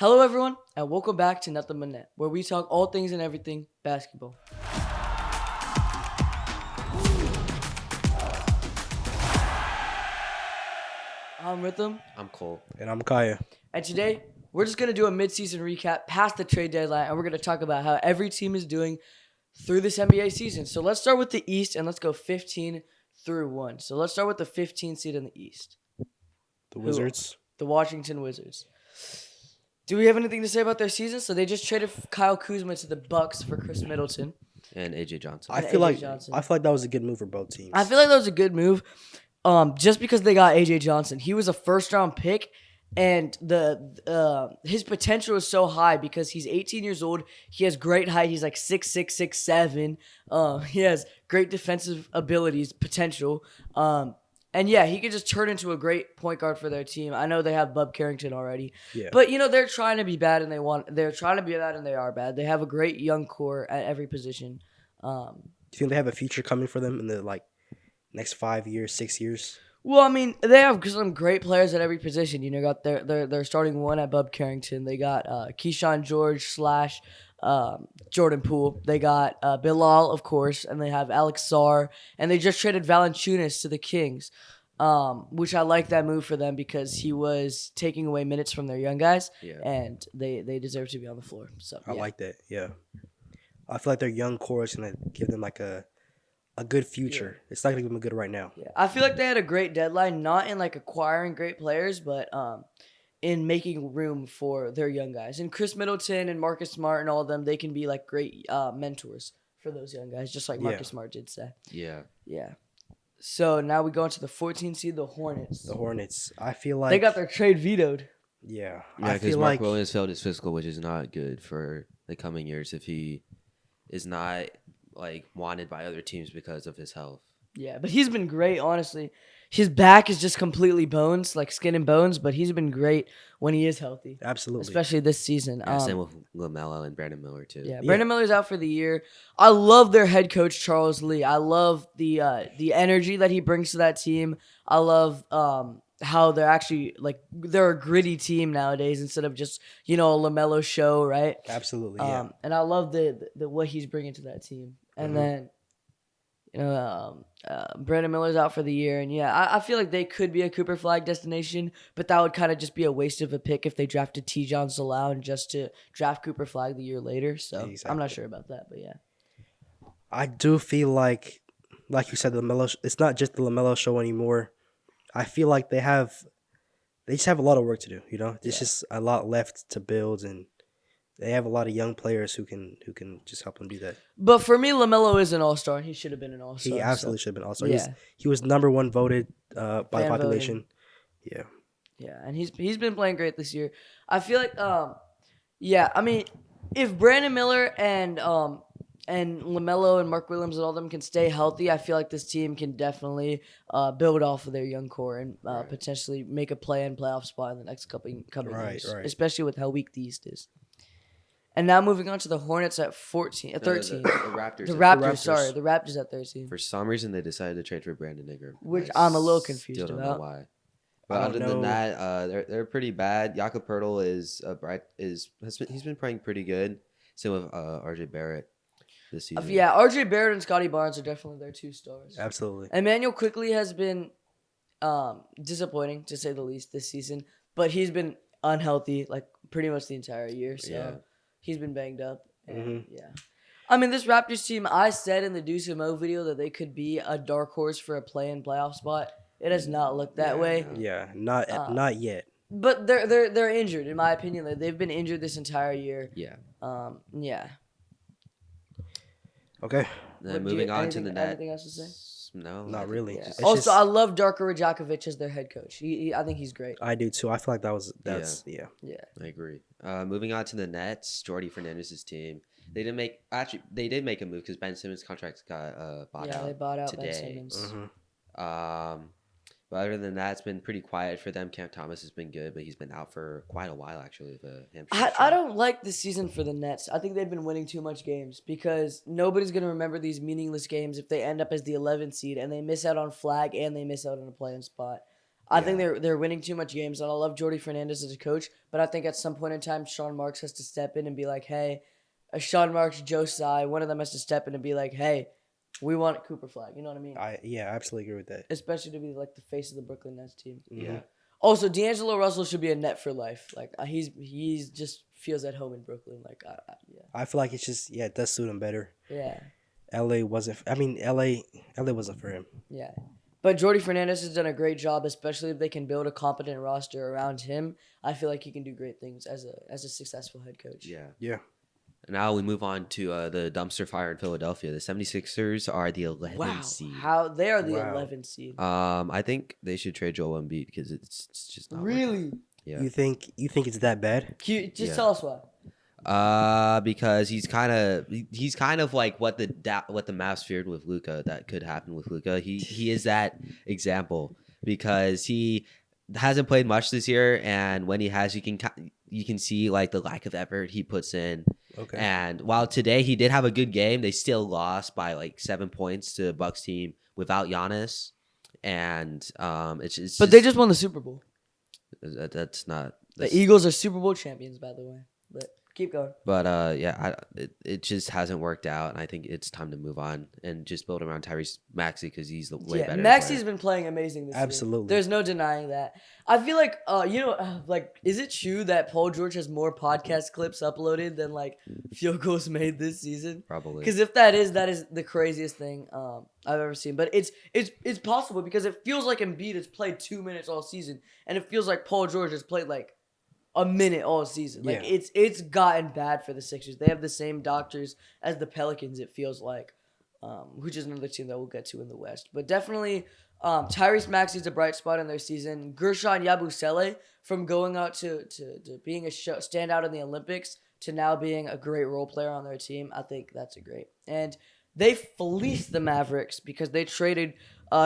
Hello, everyone, and welcome back to Nothing But Net, where we talk all things and everything basketball. I'm Rhythm, I'm Cole. And I'm Kaya. and today we're just going to do a midseason recap past the trade deadline, and we're going to talk about how every team is doing through this NBA season. So let's start with the East, and let's go 15 through 1. So let's start with the 15 seed in the East, The Wizards. the Washington Wizards. Do we have anything to say about their season? So they just traded Kyle Kuzma to the Bucks for Chris Middleton. And AJ Johnson. I And feel AJ like Johnson. I feel like that was a good move for both teams. I feel like that was a good move, just because they got AJ Johnson. He was a first-round pick, and his potential is so high because he's 18 years old. He has great height. He's like 6'6", 6'7". He has great defensive abilities, potential. And yeah, he could just turn into a great point guard for their team. I know they have Bub Carrington already, Yeah. but they're trying to be bad, and they're trying to be bad, and they are bad. They have a great young core at every position. Do you think they have a future coming for them in the next 5 years, 6 years? Well, I mean, they have some great players at every position. Got their starting one at Bub Carrington. They got Keyshawn George / Jordan Poole. They got Bilal, of course, and they have Alex Sarr. And they just traded Valanciunas to the Kings, which I like that move for them because he was taking away minutes from their young guys, Yeah. and they deserve to be on the floor. So I yeah. like that. Yeah. I feel like their young core is gonna give them a good future. It's not gonna give them good right now. Yeah, I feel like they had a great deadline, not in acquiring great players, but in making room for their young guys. And Chris Middleton and Marcus Smart and all of them, they can be great mentors for those young guys, just like Marcus Smart did say. Yeah. Yeah. So now we go into the 14 seed, the Hornets. The Hornets. I feel like They got their trade vetoed. Yeah. Yeah, I because feel Mark like Williams failed his physical, which is not good for the coming years if he is not wanted by other teams because of his health. Yeah, but he's been great, honestly. His back is just completely bones, like skin and bones, but he's been great when he is healthy, absolutely. especially this season. Yeah, same with LaMelo and Brandon Miller too. Yeah, Brandon Miller's out for the year. I love their head coach, Charles Lee. I love the energy that he brings to that team. I love how they're actually they're a gritty team nowadays instead of just a LaMelo show, right? Absolutely. Yeah. And I love the what he's bringing to that team. And then Brandon Miller's out for the year, and I feel like they could be a Cooper Flag destination, but that would kind of just be a waste of a pick if they drafted T-John Salau and just to draft Cooper Flag the year later. So I'm Exactly. not sure about that, but yeah. I do feel like you said, it's not just the LaMelo show anymore. I feel like they just have a lot of work to do. There's just a lot left to build, and they have a lot of young players who can just help them do that. But for me, LaMelo is an all-star. He should have been an all-star. He absolutely should have been all-star. Yeah. He was number one voted by Fan population. voting. Yeah, and he's been playing great this year. I feel like I mean, if Brandon Miller and LaMelo and Mark Williams and all them can stay healthy, I feel like this team can definitely build off of their young core and potentially make a playoff spot in the next coming Right, years, right. especially with how weak the East is. And now moving on to the Hornets at 13. The Raptors. The Raptors. Raptors, sorry. The Raptors at 13. For some reason, they decided to trade for Brandon Ingram, Which I I'm a little confused still don't about. know why. But I other don't than know. that, they're pretty bad. Jakob Pertl he's been playing pretty good. Same with RJ Barrett this season. Yeah, RJ Barrett and Scotty Barnes are definitely their two stars. Absolutely. Emmanuel Quickly has been disappointing, to say the least, this season. But he's been unhealthy, pretty much the entire year. So he's been banged up. And, I mean, this Raptors team, I said in the Deuce and Mo video that they could be a dark horse for a play-in playoff spot. It has not looked that way. no. Yeah, not yet. But they're injured, in my opinion. They've been injured this entire year. Yeah. Yeah. Okay. Then moving on to the net. Anything else to say? No, Not really. Yeah. It's Also, just- I love Darko Rajakovic as their head coach. I think he's great. I do too. I feel like that's Yeah. I agree. Moving on to the Nets, Jordy Fernandez's team. They did make a move because Ben Simmons' contract got bought out. Yeah, they bought out today. Ben Simmons. Mhm. But other than that, it's been pretty quiet for them. Cam Thomas has been good, but he's been out for quite a while actually with a hamstring. I don't like this season for the Nets. I think they've been winning too much games because nobody's going to remember these meaningless games if they end up as the 11th seed and they miss out on flag and they miss out on a play-in spot. I think Yeah. they're winning too much games, and I love Jordy Fernandez as a coach, but I think at some point in time, Sean Marks has to step in and be like, hey, Sean Marks, Joe Tsai, one of them has to step in and be like, hey, we want Cooper Flag. You know what I mean? I absolutely agree with that. Especially to be like the face of the Brooklyn Nets team. Yeah. Also, D'Angelo Russell should be a net for life. Like he's just feels at home in Brooklyn. Like yeah, I feel like it's just it does suit him better. yeah, LA wasn't. I mean, LA wasn't for him. yeah. But Jordy Fernandez has done a great job, especially if they can build a competent roster around him. I feel like he can do great things as a successful head coach. Yeah. Yeah. And now we move on to the dumpster fire in Philadelphia. The 76ers are the 11th Wow, seed. how they are the Wow. 11th seed. I think they should trade Joel Embiid because it's just not working. Really? Yeah. You think it's that bad? Just Yeah. tell us why. Because he's kind of like what the Mavs feared with Luka that could happen with Luka. He is that example because he hasn't played much this year, and when he has, you can see like the lack of effort he puts in. Okay. And while today he did have a good game, they still lost by like 7 points to the Bucks team without Giannis, and it's But they just won the Super Bowl. that's not The Eagles are Super Bowl champions, by the way. But keep going. But yeah, it just hasn't worked out, and I think it's time to move on and just build around Tyrese Maxey because he's the way better. Maxi's player. been playing amazing this year. Absolutely. There's no denying that. I feel like, like, is it true that Paul George has more podcast clips uploaded than like field goals made this season? Probably. Because if that is the craziest thing I've ever seen. But it's possible because it feels like Embiid has played 2 minutes all season, and it feels like Paul George has played like a minute all season. Like Yeah. it's gotten bad for the Sixers. They have the same doctors as the Pelicans, it feels like, which is another team that we'll get to in the West. But definitely, Tyrese Maxey's a bright spot in their season. Gershon Yabusele, from going out to being a standout in the Olympics to now being a great role player on their team, I think that's a great. And they fleeced the Mavericks because they traded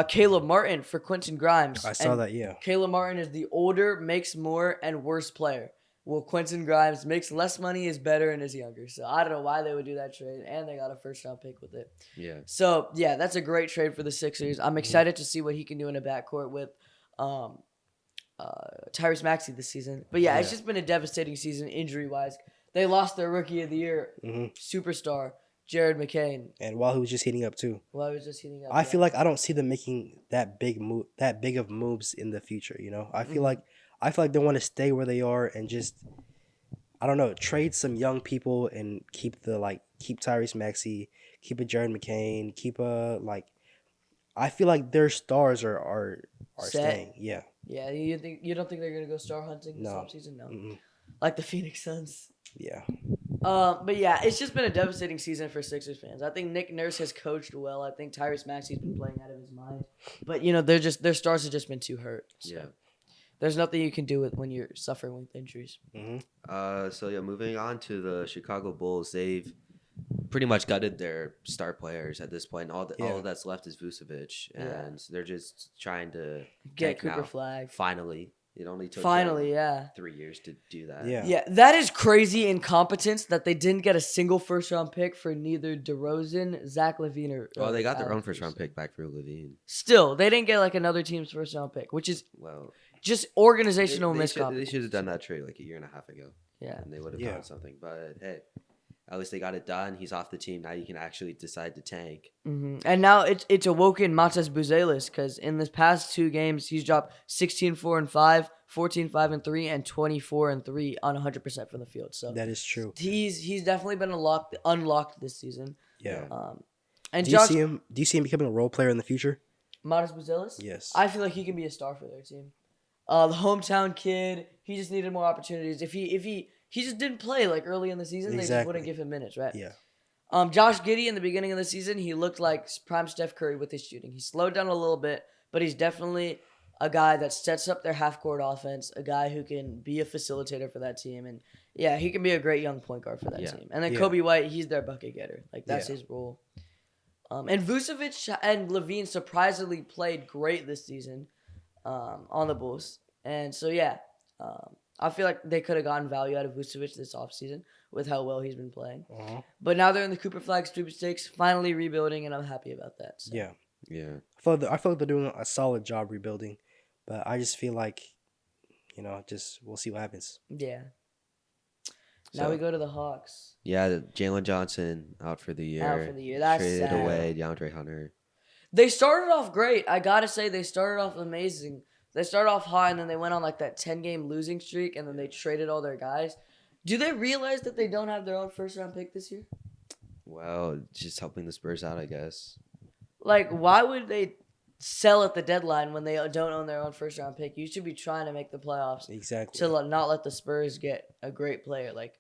Caleb Martin for Quentin Grimes. I saw And that. Yeah. Caleb Martin is the older, makes more, and worse player. Well, Quentin Grimes makes less money, is better, and is younger. So I don't know why they would do that trade, and they got a first-round pick with it. Yeah. So, yeah, that's a great trade for the Sixers. I'm excited to see what he can do in a backcourt with Tyrese Maxey this season. But, yeah, it's Yeah. just been a devastating season injury-wise. They lost their Rookie of the Year superstar, Jared McCain. And while he was just heating up too, Well, I was just heating up. I feel like I don't see them making that big of moves in the future. You know, I feel like they want to stay where they are and just, I don't know, trade some young people and keep Tyrese Maxey, keep a Jared McCain, keep a I feel like their stars are Set. staying. Yeah. Yeah, you don't think they're gonna go star hunting this No. offseason? No. Mm-mm. Like the Phoenix Suns. Yeah. But yeah, it's just been a devastating season for Sixers fans. I think Nick Nurse has coached well. I think Tyrese Maxey's been playing out of his mind. But their stars have just been too hurt. So Yeah. there's nothing you can do with when you're suffering with injuries. So yeah, moving on to the Chicago Bulls, they've pretty much gutted their star players at this point. All that's left is Vucevic, and they're just trying to Get tank Cooper now. Flag. Finally, it only took Finally, them yeah. 3 years to do that. Yeah. Yeah, that is crazy incompetence that they didn't get a single first-round pick for neither DeRozan, Zach LaVine, or Well, they got their own Alex first round Caruso. pick back for Levine. Still, they didn't get like another team's first-round pick, which is Well, just organizational they miscompetence. should have done that trade like a year and a half ago, Yeah. and they would have Yeah. done something. But hey, at least they got it done. He's off the team now. You can actually decide to tank. And now it's awoken Matas Buzelis because in the past 2 games he's dropped 16-4-5, 14-5-3, and 24-3 on 100% from the field. So That is true. he's definitely been unlocked this season. Yeah. And Do you Josh see him becoming a role player in the future? Matas Buzelis, Yes. I feel like he can be a star for their team. The hometown kid, he just needed more opportunities. If he just didn't play like early in the season, they just Exactly. wouldn't give him minutes, right? Yeah. Josh Giddey in the beginning of the season, he looked like prime Steph Curry with his shooting. He slowed down a little bit, but he's definitely a guy that sets up their half-court offense, a guy who can be a facilitator for that team. And, yeah, he can be a great young point guard for that Yeah. team. And then Yeah. Kobe White, he's their bucket getter. Like, that's Yeah. his role. And Vucevic and Levine surprisingly played great this season on the Bulls. And so, yeah, I feel like they could have gotten value out of Vucevic this offseason with how well he's been playing. But now they're in the Cooper Flag sweepstakes, finally rebuilding, and I'm happy about that. So. Yeah. Yeah. I feel like they're doing a solid job rebuilding. But I just feel like, just we'll see what happens. Yeah. Now So- we go to the Hawks. Yeah, Jalen Johnson out for the year. Out for the year. That's traded sad. away DeAndre Hunter. They started off great. I gotta say, they started off amazing. They started off high, and then they went on like that 10-game losing streak, and then they traded all their guys. Do they realize that they don't have their own first-round pick this year? Well, just helping the Spurs out, I guess. Like, why would they sell at the deadline when they don't own their own first-round pick? You should be trying to make the playoffs Exactly. to not let the Spurs get a great player. Like,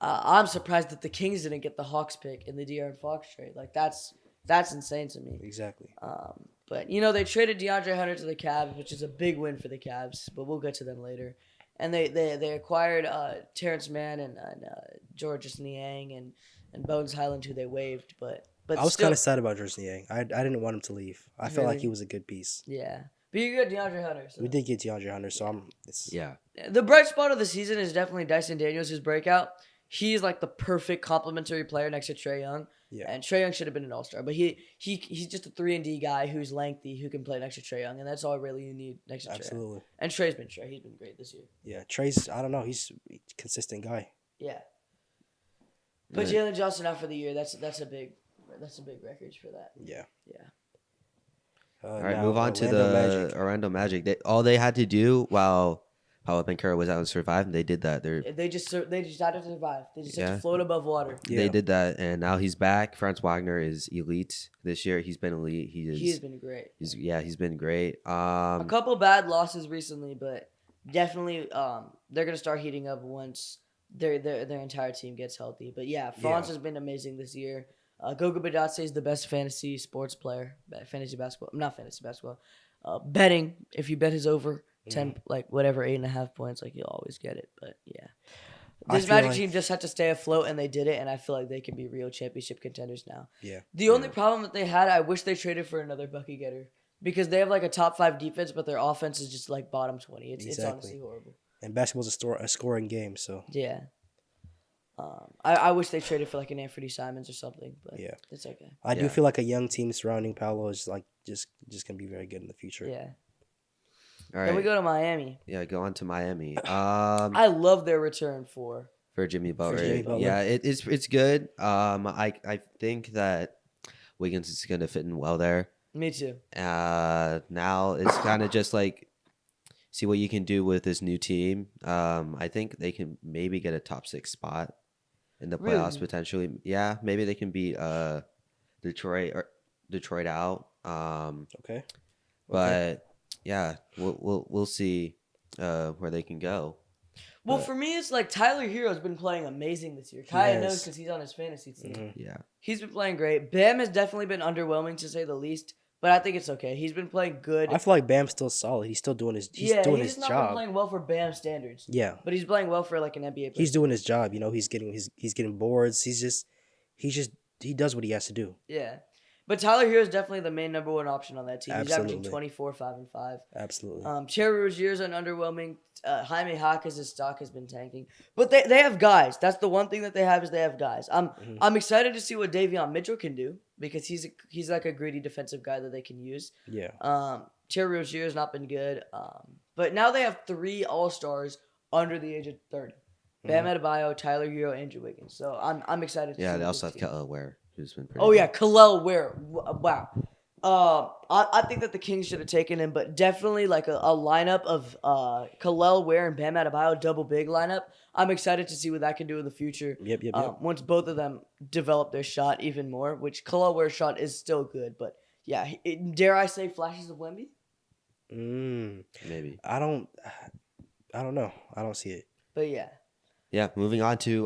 I'm surprised that the Kings didn't get the Hawks pick in the De'Aaron Fox trade. Like, that's insane to me. Exactly. But they traded DeAndre Hunter to the Cavs, which is a big win for the Cavs. But we'll get to them later. And they acquired Terrence Mann and Georges Niang and Bones Highland, who they waived. But I was still, kind of sad about Georges Niang. I didn't want him to leave. I felt like Really? he was a good piece. yeah. But you got DeAndre Hunter. So. We did get DeAndre Hunter, so Yeah. The bright spot of the season is definitely Dyson Daniels' breakout. He's like the perfect complementary player next to Trae Young. Yeah. And Trae Young should have been an All-Star, but he's just a 3-and-D guy who's lengthy, who can play next to Trae Young, and that's all really you need next to Trae. Absolutely. And Trae's been Trae. He's been great this year. Yeah. Trae's, I don't know, he's a consistent guy. Yeah. But Yeah. Jalen Johnson out for the year. That's a big record for that. Yeah. Yeah. All right, now move on to Orlando the Magic. Orlando Magic. All they had to do while Paolo Banchero was out and survived, they did that. They just had to survive. They just had Yeah. to float above water. Yeah. They did that, and now he's back. Franz Wagner is elite this year. He's been elite. He's been great. He's been great. A couple bad losses recently, but definitely they're gonna start heating up once their entire team gets healthy. But yeah, Franz has been amazing this year. Goga Bitadze is the best fantasy sports player, fantasy basketball. Not fantasy basketball. Betting, if you bet his over 10, like whatever 8.5 points, like you'll always get it. But yeah, I this feel Magic like- team just had to stay afloat, and they did it. And I feel like they can be real championship contenders now. Yeah. The only problem that they had, I wish they traded for another bucket getter because they have like a top 5 defense, but their offense is just like bottom 20. It's Exactly. honestly horrible. And basketball's a scoring game, so Yeah. I wish they traded for like an Anthony Simons or something, but Yeah. it's okay. I do Yeah. feel like a young team surrounding Paolo is like just gonna be very good in the future. Yeah. all Then we right, go to Miami. yeah, go on to Miami. I love their return for. For Jimmy Butler, Jimmy Butler. yeah, it's good. I think that Wiggins is gonna fit in well there. Me too. Now it's kind of just like see what you can do with this new team. I think they can maybe get a top 6 spot in the playoffs Really? potentially. Yeah, maybe they can beat Detroit out. Okay. But yeah, we'll see where they can go. Well, But- for me, it's like Tyler Hero's been playing amazing this year. He Kaya has. knows because he's on his fantasy team. Mhm. Yeah, He's been playing great. Bam has definitely been underwhelming to say the least, but I think it's okay. He's been playing good. I feel like Bam's still solid. He's still doing his he's his not been job. playing well for Bam standards, Yeah. but he's playing well for like an NBA player. He's doing his job. He's getting boards. He does what he has to do. Yeah. But Tyler Hero is definitely the main number 1 option on that team. He's averaging Absolutely. 24, 5, and 5. Absolutely. Cherry Rozier's an underwhelming. Jaime Jaquez's stock has been tanking. But they have guys. That's the one thing that they have is they have guys. I'm excited to see what Davion Mitchell can do because he's like a gritty defensive guy that they can use. Yeah. Cherry Rozier's not been good. But now they have 3 All-Stars under the age of 30. Bam Adebayo, Tyler Hero, Andrew Wiggins. So I'm excited to see yeah. They what also this have team- Kelly Ware, who's been pretty. Oh good. yeah, Kalel Ware. Wow. I think that the Kings should have taken him, but definitely like a lineup of Kalel Ware and Bam Adebayo, double big lineup. I'm excited to see what that can do in the future. Yep. Once both of them develop their shot even more, which Kalel Ware's shot is still good, but yeah, dare I say flashes of Wemby? maybe. I don't know. I don't see it. But yeah, Yeah, moving on to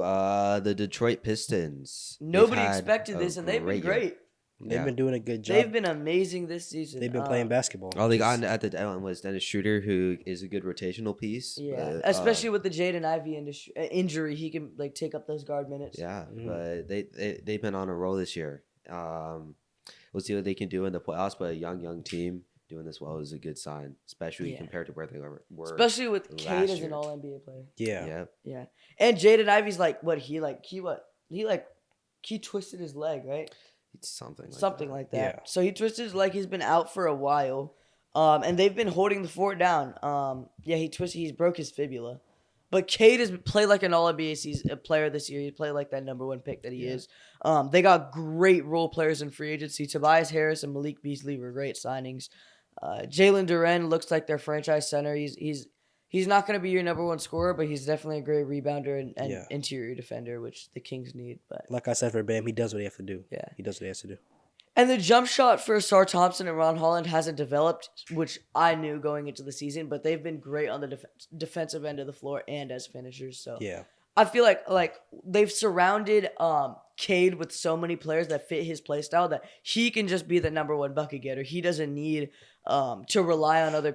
the Detroit Pistons. nobody They've had expected a this, and they've been great year. great. They've Yeah. been doing a good job. They've been amazing this season. They've been playing basketball. All they got at the deadline was Dennis Schroeder, who is a good rotational piece. Yeah, but, especially with the Jaden Ivey injury, he can like take up those guard minutes. yeah, Mhm. but they've been on a roll this year. We'll see what they can do in the playoffs, but a young team doing this well is a good sign, especially Yeah. compared to where they were. Especially with last Cade as year. an All NBA player. Yeah. Yeah, Yeah, and Jaden Ivey's like he twisted his leg, right? it's something like Something that. like that. Yeah. So he twisted his leg. He's been out for a while. And they've been holding the fort down. Yeah, he's broke his fibula. But Cade has played like an All-NBA season player this year. He played like that number one pick that he is. They got great role players in free agency. Tobias Harris and Malik Beasley were great signings. Jalen Duren looks like their franchise center. He's not going to be your number one scorer, but he's definitely a great rebounder and interior defender, which the Kings need. But Like I said for Bam, he does what he has to do. Yeah. He does what he has to do. And the jump shot for Sar Thompson and Ron Holland hasn't developed, which I knew going into the season, but they've been great on the defensive end of the floor and as finishers. So Yeah. I feel like they've surrounded Cade with so many players that fit his play style that he can just be the number one bucket getter. He doesn't need to rely on other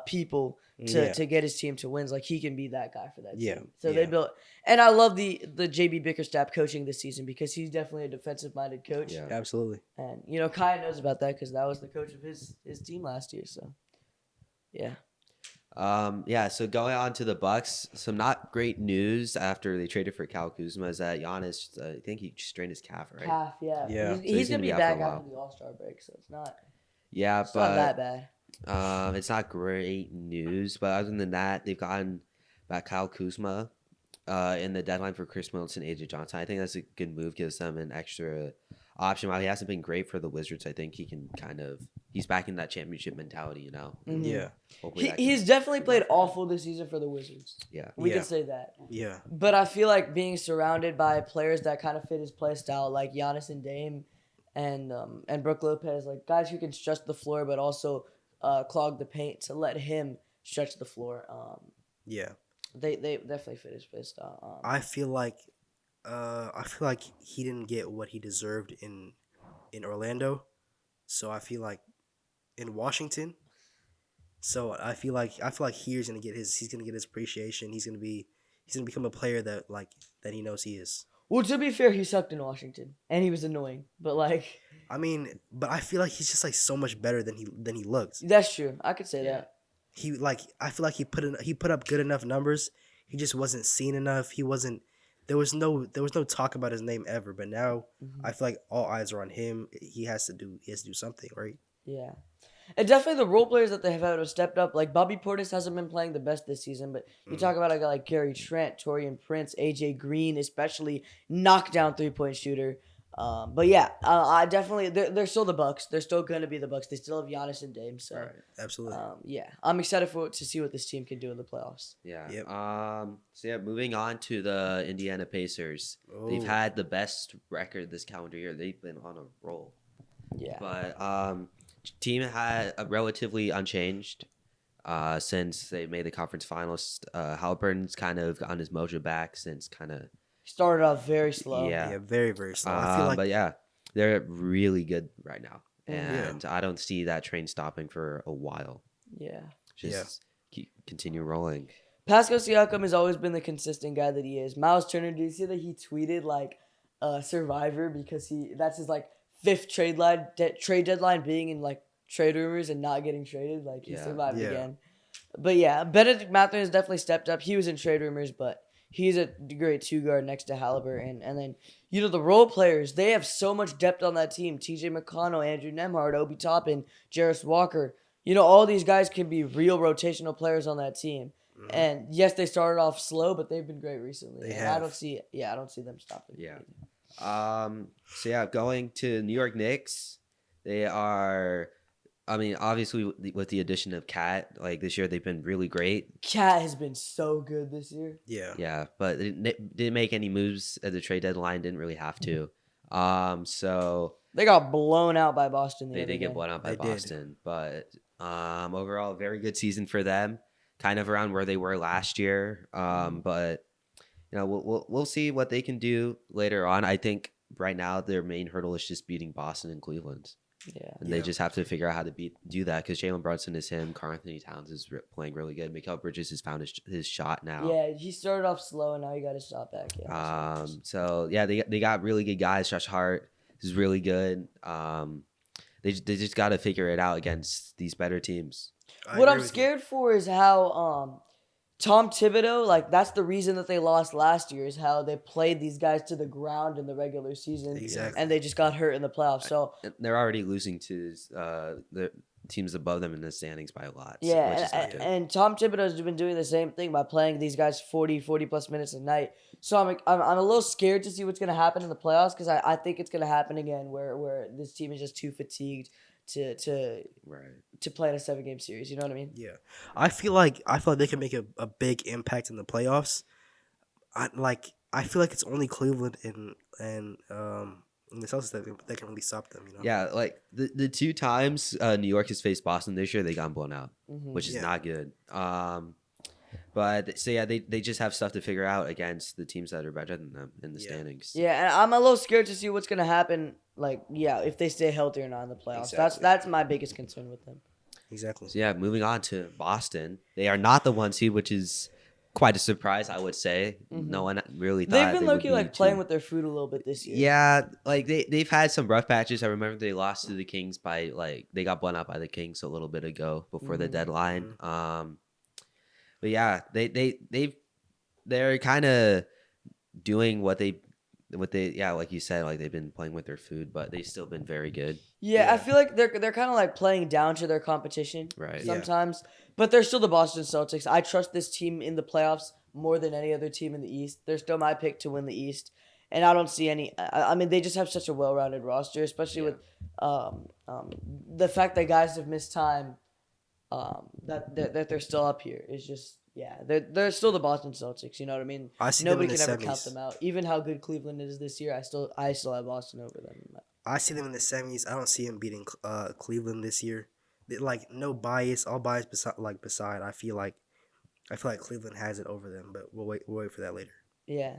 people to get his team to wins. Like, he can be that guy for that team. So they built, and I love the JB Bickerstaff coaching this season because he's definitely a defensive minded coach. Yeah. Absolutely. And Kai knows about that because that was the coach of his team last year. So yeah. So going on to the Bucks, some not great news after they traded for Kyle Kuzma is that Giannis, I think he strained his calf, right? Calf, yeah. Yeah. He's gonna be out back for a while. after the All-Star break, so it's not Yeah, not but that bad. it's not great news. But other than that, they've gotten back Kyle Kuzma in the deadline for Chris Middleton, AJ Johnson. I think that's a good move, gives them an extra option. While he hasn't been great for the Wizards, I think he can he's back in that championship mentality, Mhm. Yeah. Hopefully that can- He's definitely played awful this season for the Wizards. Yeah. We Yeah. can say that. Yeah. But I feel like being surrounded by players that kind of fit his play style, like Giannis and Dame, and Brook Lopez, like guys who can stretch the floor but also clog the paint to let him stretch the floor. Yeah. They definitely fit his play style. I feel like he didn't get what he deserved in Orlando. So I feel like in Washington. So I feel like he's gonna get his appreciation. He's gonna become a player that he knows he is. Well, to be fair, he sucked in Washington and he was annoying. But like, I mean, but I feel like he's just like so much better than he looked. that's true. I could say that. I feel like he put up good enough numbers. He just wasn't seen enough. He wasn't. There was no talk about his name ever. But now I feel like all eyes are on him. He has to do something, right? Yeah. And definitely the role players that they have stepped up. Like Bobby Portis hasn't been playing the best this season, but you talk about a guy like Gary Trent, Torian Prince, AJ Green, especially knockdown 3-point shooter. But yeah, I definitely they're still the Bucks. They're still gonna be the Bucks. They still have Giannis and Dame. So Absolutely. yeah, I'm excited to see what this team can do in the playoffs. Yeah. Yep. Moving on to the Indiana Pacers. They've Oh. had the best record this calendar year. They've been on a roll. Yeah. But team had relatively unchanged since they made the conference finals. Halliburton's kind of gotten his mojo back since Started off very slow. Yeah. Very very slow. I feel like but yeah, they're really good right now. Mhm. And I don't see that train stopping for a while. Yeah. Just continue rolling. Pascal Siakam has always been the consistent guy that he is. Miles Turner, did you see that he tweeted like Survivor because that's his like fifth trade deadline being in like trade rumors and not getting traded. Like he survived Yeah. again. But yeah, Benedict Mathurin has definitely stepped up. He was in trade rumors, but he's a great 2 guard next to Halliburton. And then the role players, they have so much depth on that team. TJ McConnell, Andrew Nembhard, Obi Toppin, Jarris Walker. All these guys can be real rotational players on that team. And yes, they started off slow, but they've been great recently. They And I have. don't see them stopping. Yeah. Going to New York Knicks, they are. I mean, obviously with the addition of Cat, like this year they've been really great. Cat has been so good this year. yeah. Yeah, but they didn't make any moves at the trade deadline. Didn't really have to. So They got blown out by Boston. they did get blown out by They did. Boston, but overall, very good season for them. Kind of around where they were last year. But we'll see what they can do later on. I think right now their main hurdle is just beating Boston and Cleveland. Yeah. And they just have to figure out how to do that because Jalen Brunson is him. Karl Anthony Towns is playing really good. Mikal Bridges has found his shot now. Yeah, he started off slow and now he got his shot back. Yeah. So yeah, they got really good guys. Josh Hart is really good. They just got to figure it out against these better teams. What I'm scared for is how Tom Thibodeau, like that's the reason that they lost last year, is how they played these guys to the ground in the regular season. Exactly. And they just got hurt in the playoffs. So They're already losing to teams above them in the standings by a lot. Yeah, which is not good. and Tom Thibodeau's been doing the same thing by playing these guys 40 plus minutes a night. So I'm a little scared to see what's gonna happen in the playoffs because I think it's gonna happen again where this team is just too fatigued to Right. play in a 7-game series. You know what I mean? Yeah, I feel like they can make a big impact in the playoffs. I feel like it's only Cleveland and the Celtics that can really stop them. You know. Yeah, like the two times New York has faced Boston this year, they got blown out, which is Yeah. not good. But so yeah, they just have stuff to figure out against the teams that are better than them in the Yeah. standings. Yeah, and I'm a little scared to see what's gonna happen. Like, yeah, if they stay healthy or not in the playoffs. Exactly. That's my biggest concern with them. Exactly. So yeah, moving on to Boston, they are not the 1 seed, which is quite a surprise, I would say. No one really thought They've been they would low-key be like playing too- with their food a little bit this year. Yeah, like they've had some rough patches. I remember they lost to the Kings by they got blown out by the Kings a little bit ago before the deadline. But yeah, they're kind of doing what they like you said, like they've been playing with their food, but they've still been very good. Yeah, Yeah. I feel like they're kind of like playing down to their competition Right. Yeah. sometimes, but they're still the Boston Celtics. I trust this team in the playoffs more than any other team in the East. They're still my pick to win the East, and I don't see any. I mean, they just have such a well-rounded roster, especially with the fact that guys have missed time. That they're still up here is just they're still the Boston Celtics. You know what I mean? I see them Nobody in can the ever count semis. them out. Even how good Cleveland is this year, I still have Boston over them. I see them in the semis. I don't see them beating Cleveland this year. Like no bias, all bias beside. I feel like Cleveland has it over them, but we'll wait for that later. Yeah.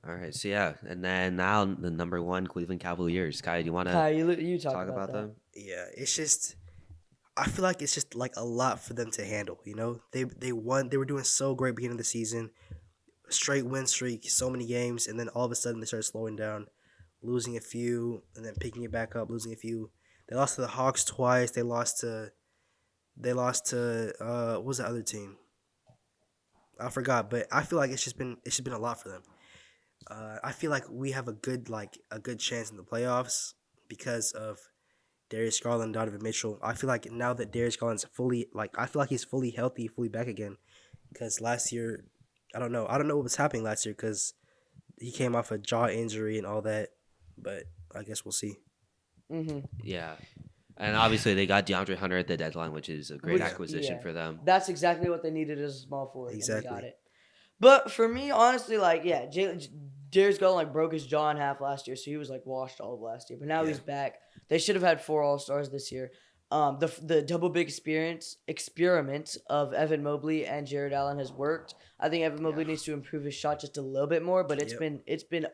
All right. So yeah, and then now the number 1 Cleveland Cavaliers. Kai, do you want to Kai, you talk talk about that. them? Yeah, it's just I feel like it's just like a lot for them to handle. You know, they won. They were doing so great beginning of the season, straight win streak, so many games, and then all of a sudden they started slowing down, losing a few, and then picking it back up, losing a few. They lost to the Hawks twice. They lost to what was the other team? I forgot, but I feel like it's just been a lot for them. I feel like we have a good chance in the playoffs because of Darius Garland, Donovan Mitchell. I feel like now that Darius Garland's I feel like he's fully healthy, fully back again. Because last year, I don't know what was happening last year because he came off a jaw injury and all that. But I guess we'll see. Yeah. And obviously they got DeAndre Hunter at the deadline, which is a great Which- acquisition yeah. for them. That's exactly what they needed as a small forward. And they got Exactly. it. But for me, honestly, Darius Garland broke his jaw in half last year, so he was washed all of last year. But now he's back. They should have had 4 All-Stars this year. The double big experiment of Evan Mobley and Jared Allen has worked. I think Evan Mobley needs to improve his shot just a little bit more, but it's been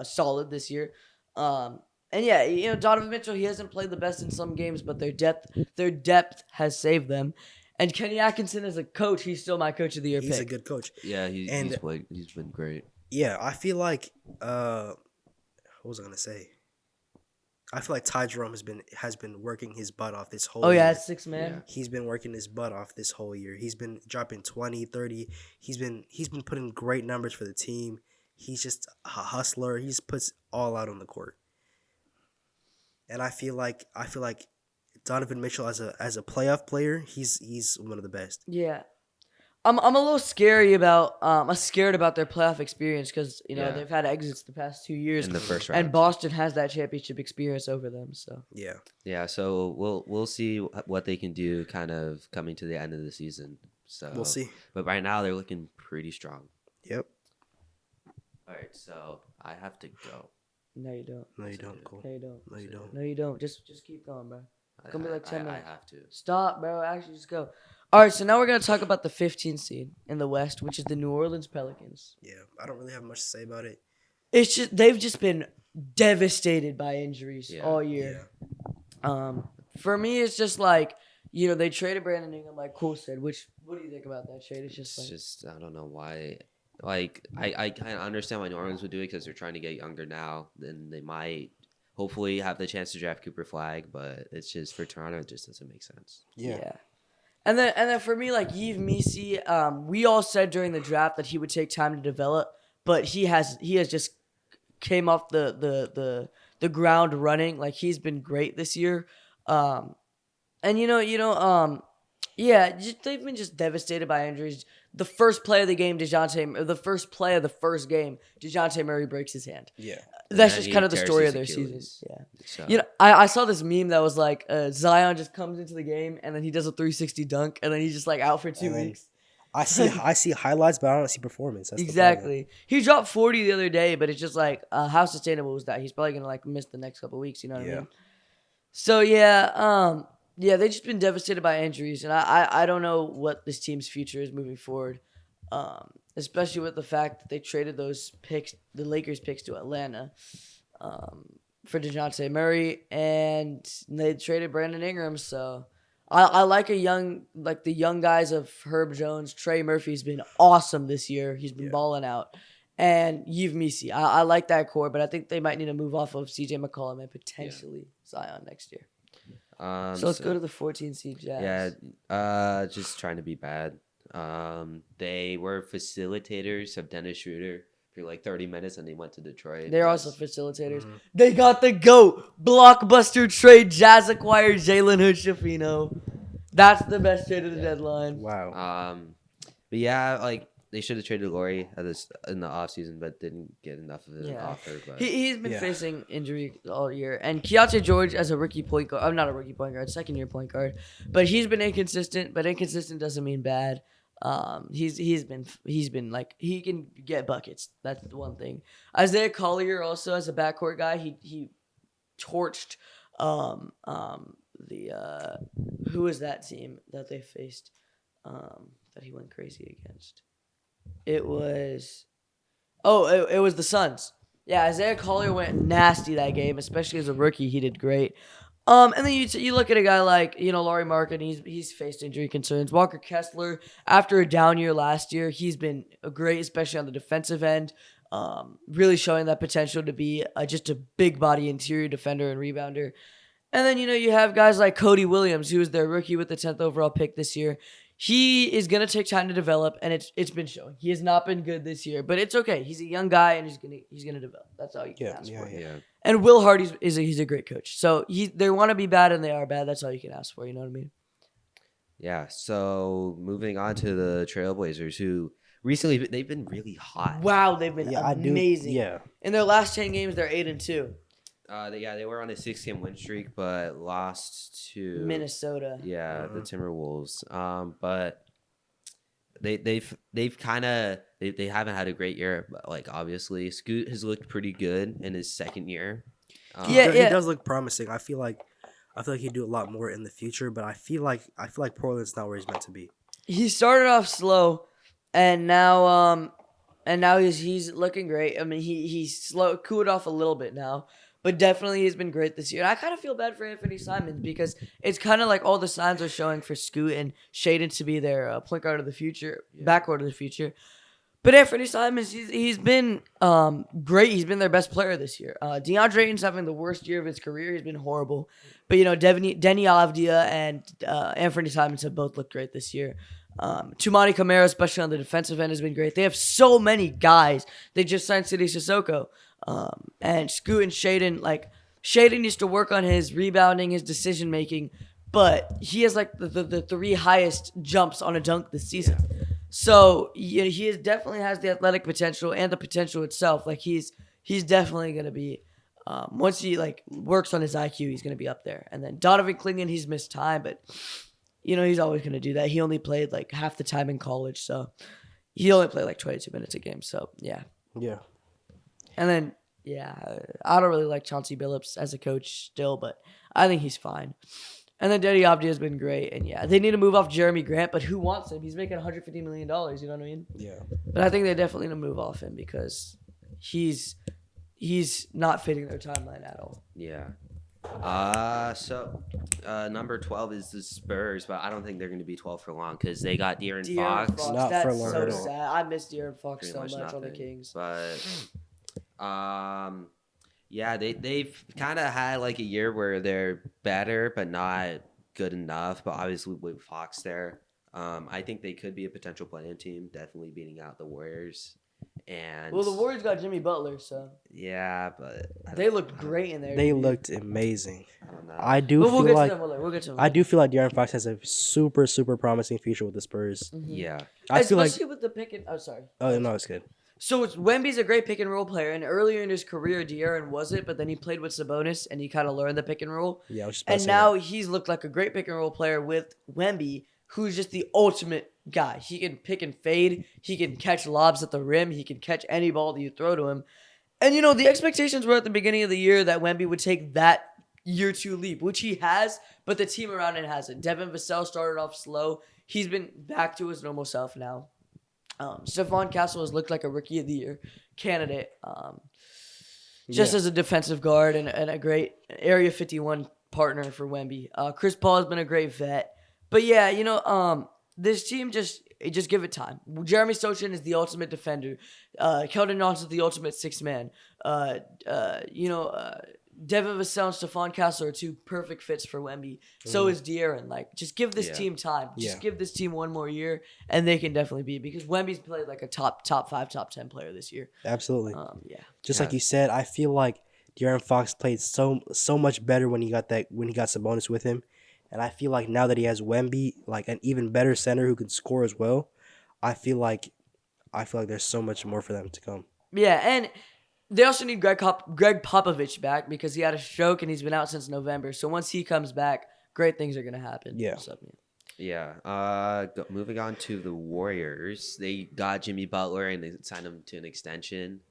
solid this year. And yeah, Donovan Mitchell, he hasn't played the best in some games, but their depth has saved them. And Kenny Atkinson as a coach, he's still my coach of the year He's pick. a good coach. Yeah, he's And- been great. Yeah, I feel like what was I gonna say? I feel like Ty Jerome has been working his butt off this whole Oh yeah, year. it's 6 man. He's been working his butt off this whole year. He's been dropping 20, 30. He's been putting great numbers for the team. He's just a hustler. He just puts all out on the court. And I feel like Donovan Mitchell as a playoff player, he's one of the best. Yeah. I'm a little scared about their playoff experience because Yeah. they've had exits the past 2 years In the first round. and Boston has that championship experience over them. So Yeah. Yeah, so we'll see what they can do kind of coming to the end of the season. So We'll see. But right now they're looking pretty strong. Yep. All right, so I have to go. no, you don't. No, you don't. Cole. No, you don't. No, you don't. No, you don't. Just keep going, bro. It's gonna be like 10 I minutes. have to. Stop, bro. Actually, just go. All right, so now we're gonna talk about the 15th seed in the West, which is the New Orleans Pelicans. Yeah. I don't really have much to say about it. They've just been devastated by injuries Yeah. all year. Yeah. For me, it's just they traded Brandon Ingram, like Cole said. What do you think about that trade? It's just It's just I don't know why. Like I kind of understand why New Orleans would do it because they're trying to get younger now. Then they might hopefully have the chance to draft Cooper Flag, but it's just for Toronto, it just doesn't make sense. Yeah. And then for me, Yves Missi, we all said during the draft that he would take time to develop, but he has just came off the ground running. He's been great this year. And yeah, they've been just devastated by injuries. The first play of the game, the first play of the first game, DeJounte Murray breaks his hand. Yeah. That's then just he kind of the tears story his of their season. Achilles. Yeah. So I saw this meme that was like Zion just comes into the game and then he does a 360 dunk and then he's just like out for 2 And then weeks. I see highlights, but I don't see performance. That's the problem. Exactly. He dropped 40 the other day, but it's just like, how sustainable is that? He's probably gonna like miss the next couple weeks. You know what I Yeah. mean? So yeah, they've just been devastated by injuries, and I don't know what this team's future is moving forward. Especially with the fact that they traded those picks, the Lakers picks to Atlanta, for DeJounte Murray, and they traded Brandon Ingram. So I like the young guys of Herb Jones. Trey Murphy's been awesome this year. He's been balling out. And Yves Misi. I like that core, but I think they might need to move off of CJ McCollum and potentially Zion next year. So let's go to the 14 seed Jazz. Yeah, just trying to be bad. They were facilitators of Dennis Schroeder for like 30 minutes, and they went to Detroit. They're also facilitators. They got the GOAT blockbuster trade. Jazz acquired Jalen Hood-Schifino. That's the best trade of the deadline. Wow. But yeah, like they should have traded Laurie in the offseason, but didn't get enough of an offer. But He's been facing injury all year. And Keontae George as a rookie point guard. I'm not a rookie point guard, second year point guard. But he's been inconsistent, but inconsistent doesn't mean bad. He's been like he can get buckets. That's the one thing. Isaiah Collier also as a backcourt guy, he torched who was that team that they faced that he went crazy against? It was it was the Suns. Yeah, Isaiah Collier went nasty that game, especially as a rookie. He did great. And then you look at a guy like Laurie Markin. He's faced injury concerns. Walker Kessler, after a down year last year, he's been great, especially on the defensive end. Really showing that potential to be just a big body interior defender and rebounder. And then you have guys like Cody Williams, who was their rookie with the 10th overall pick this year. He is gonna take time to develop, and it's been showing. He has not been good this year, but it's okay. He's a young guy, and he's gonna develop. That's all you can ask for. yeah. And Will Hart he's a great coach. So they want to be bad, and they are bad. That's all you can ask for. You know what I mean? Yeah. So moving on to the Trailblazers, who recently they've been really hot. Wow, they've been amazing. Yeah. In their last 10 games, they're 8-2. They were on a 6-game win streak, but lost to Minnesota. Yeah, the Timberwolves. But they've kind of they haven't had a great year. But like obviously, Scoot has looked pretty good in his second year. He does look promising. I feel like he'd do a lot more in the future, but I feel like Portland's not where he's meant to be. He started off slow, and now he's looking great. I mean, he's cooled off a little bit now. But definitely he's been great this year. And I kind of feel bad for Anthony Simons because it's kind of like all the signs are showing for Scoot and Shaden to be their point guard of the future, backcourt of the future. But Anthony Simons, he's been great. He's been their best player this year. DeAndre Ayton's having the worst year of his career. He's been horrible. But, Denny Avdia and Anthony Simons have both looked great this year. Tumani Kamara, especially on the defensive end, has been great. They have so many guys. They just signed City Sissoko. And Scoot and Shaden used to work on his rebounding, his decision making, but he has like the 3 highest jumps on a dunk this season. Yeah. So he definitely has the athletic potential and the potential itself. Like he's definitely gonna be once he works on his IQ, he's gonna be up there. And then Donovan Clingan, he's missed time, but he's always gonna do that. He only played half the time in college, so he only played 22 minutes a game. So yeah. Yeah. And then, I don't really like Chauncey Billups as a coach still, but I think he's fine. And then Denny Avdia has been great. And they need to move off Jeremy Grant, but who wants him? He's making $150 million, you know what I mean? Yeah. But I think they definitely need to move off him because he's not fitting their timeline at all. Yeah. So number 12 is the Spurs, but I don't think they're going to be 12 for long because they got De'Aaron Fox. Not That's for long so at all. sad. I miss De'Aaron Fox Pretty so much much on the nothing. Kings. But they've kind of had a year where they're better but not good enough. But obviously with Fox there, I think they could be a potential play-in team, definitely beating out the Warriors. And Well, the Warriors got Jimmy Butler, so yeah, but they looked great in there. They looked amazing. I don't know. I do But we'll feel get like to them later. We'll get to them. I do feel like De'Aaron Fox has a super promising future with the Spurs. Yeah, I feel like especially with the pick and sorry. oh no, it's good. So Wemby's a great pick and roll player, and earlier in his career, De'Aaron wasn't, but then he played with Sabonis and he kind of learned the pick and roll. Yeah, I was just about to And say now that. he's looked like a great pick and roll player with Wemby, who's just the ultimate guy. He can pick and fade. He can catch lobs at the rim. He can catch any ball that you throw to him. And the expectations were at the beginning of the year that Wemby would take that year 2 leap, which he has, but the team around it hasn't. Devin Vassell started off slow. He's been back to his normal self now. Stephon Castle has looked like a rookie of the year candidate. Just Yeah. as a defensive guard and a great Area 51 partner for Wemby. Chris Paul has been a great vet. But yeah, this team just give it time. Jeremy Sochan is the ultimate defender. Keldon Johnson's the ultimate sixth man. Devin Vassell and Stephon Castle are 2 perfect fits for Wemby. So is De'Aaron. Like, just give this Yeah. team time. Just Yeah. give this team one more year, and they can definitely be, because Wemby's played like a top 5, top 10 player this year. Absolutely. Yeah. Just Yeah. like you said, I feel like De'Aaron Fox played so much better when he got Sabonis with him, and I feel like now that he has Wemby, like an even better center who can score as well, I feel like there's so much more for them to come. Yeah, and they also need Greg Popovich back because he had a stroke and he's been out since November. So once he comes back, great things are gonna happen. Yeah. So, yeah. Moving on to the Warriors, they got Jimmy Butler and they signed him to an extension.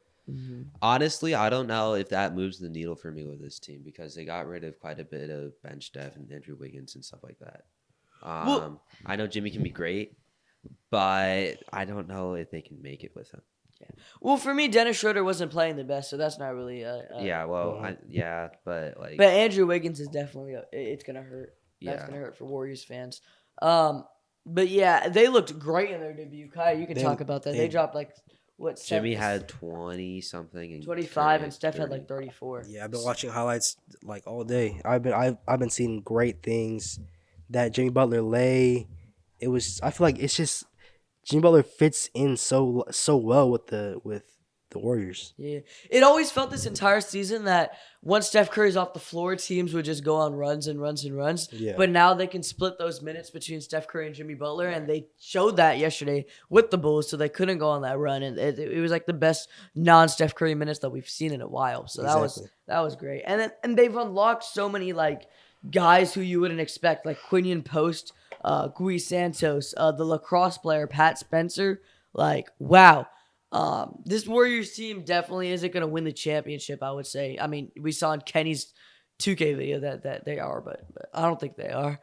Honestly, I don't know if that moves the needle for me with this team because they got rid of quite a bit of bench depth and Andrew Wiggins and stuff like that. Well- I know Jimmy can be great, but I don't know if they can make it with him. Well, for me, Dennis Schroeder wasn't playing the best, so that's not really. Yeah, well, but like, But Andrew Wiggins is definitely. It's gonna hurt. That's yeah. gonna hurt for Warriors fans. But yeah, they looked great in their debut. Kai, you can They- talk about that. They they- dropped like what? Jimmy 7 had 20 something and 25, Curry and Steph had 30. like 34. Yeah, I've been watching highlights like all day. I've been seeing great things that Jimmy Butler lay. I feel like it's just Jimmy Butler fits in so well with the Warriors. Yeah, it always felt this entire season that once Steph Curry's off the floor, teams would just go on runs and runs and runs. Yeah. But now they can split those minutes between Steph Curry and Jimmy Butler, and they showed that yesterday with the Bulls, so they couldn't go on that run, and it was like the best non-Steph Curry minutes that we've seen in a while. So Exactly. that was great, and they've unlocked so many like guys who you wouldn't expect, like Quinion Post, Gui Santos, the lacrosse player Pat Spencer. Like, wow. This Warriors team definitely isn't going to win the championship, I would say. I mean, we saw in Kenny's 2K video that they are, but I don't think they are.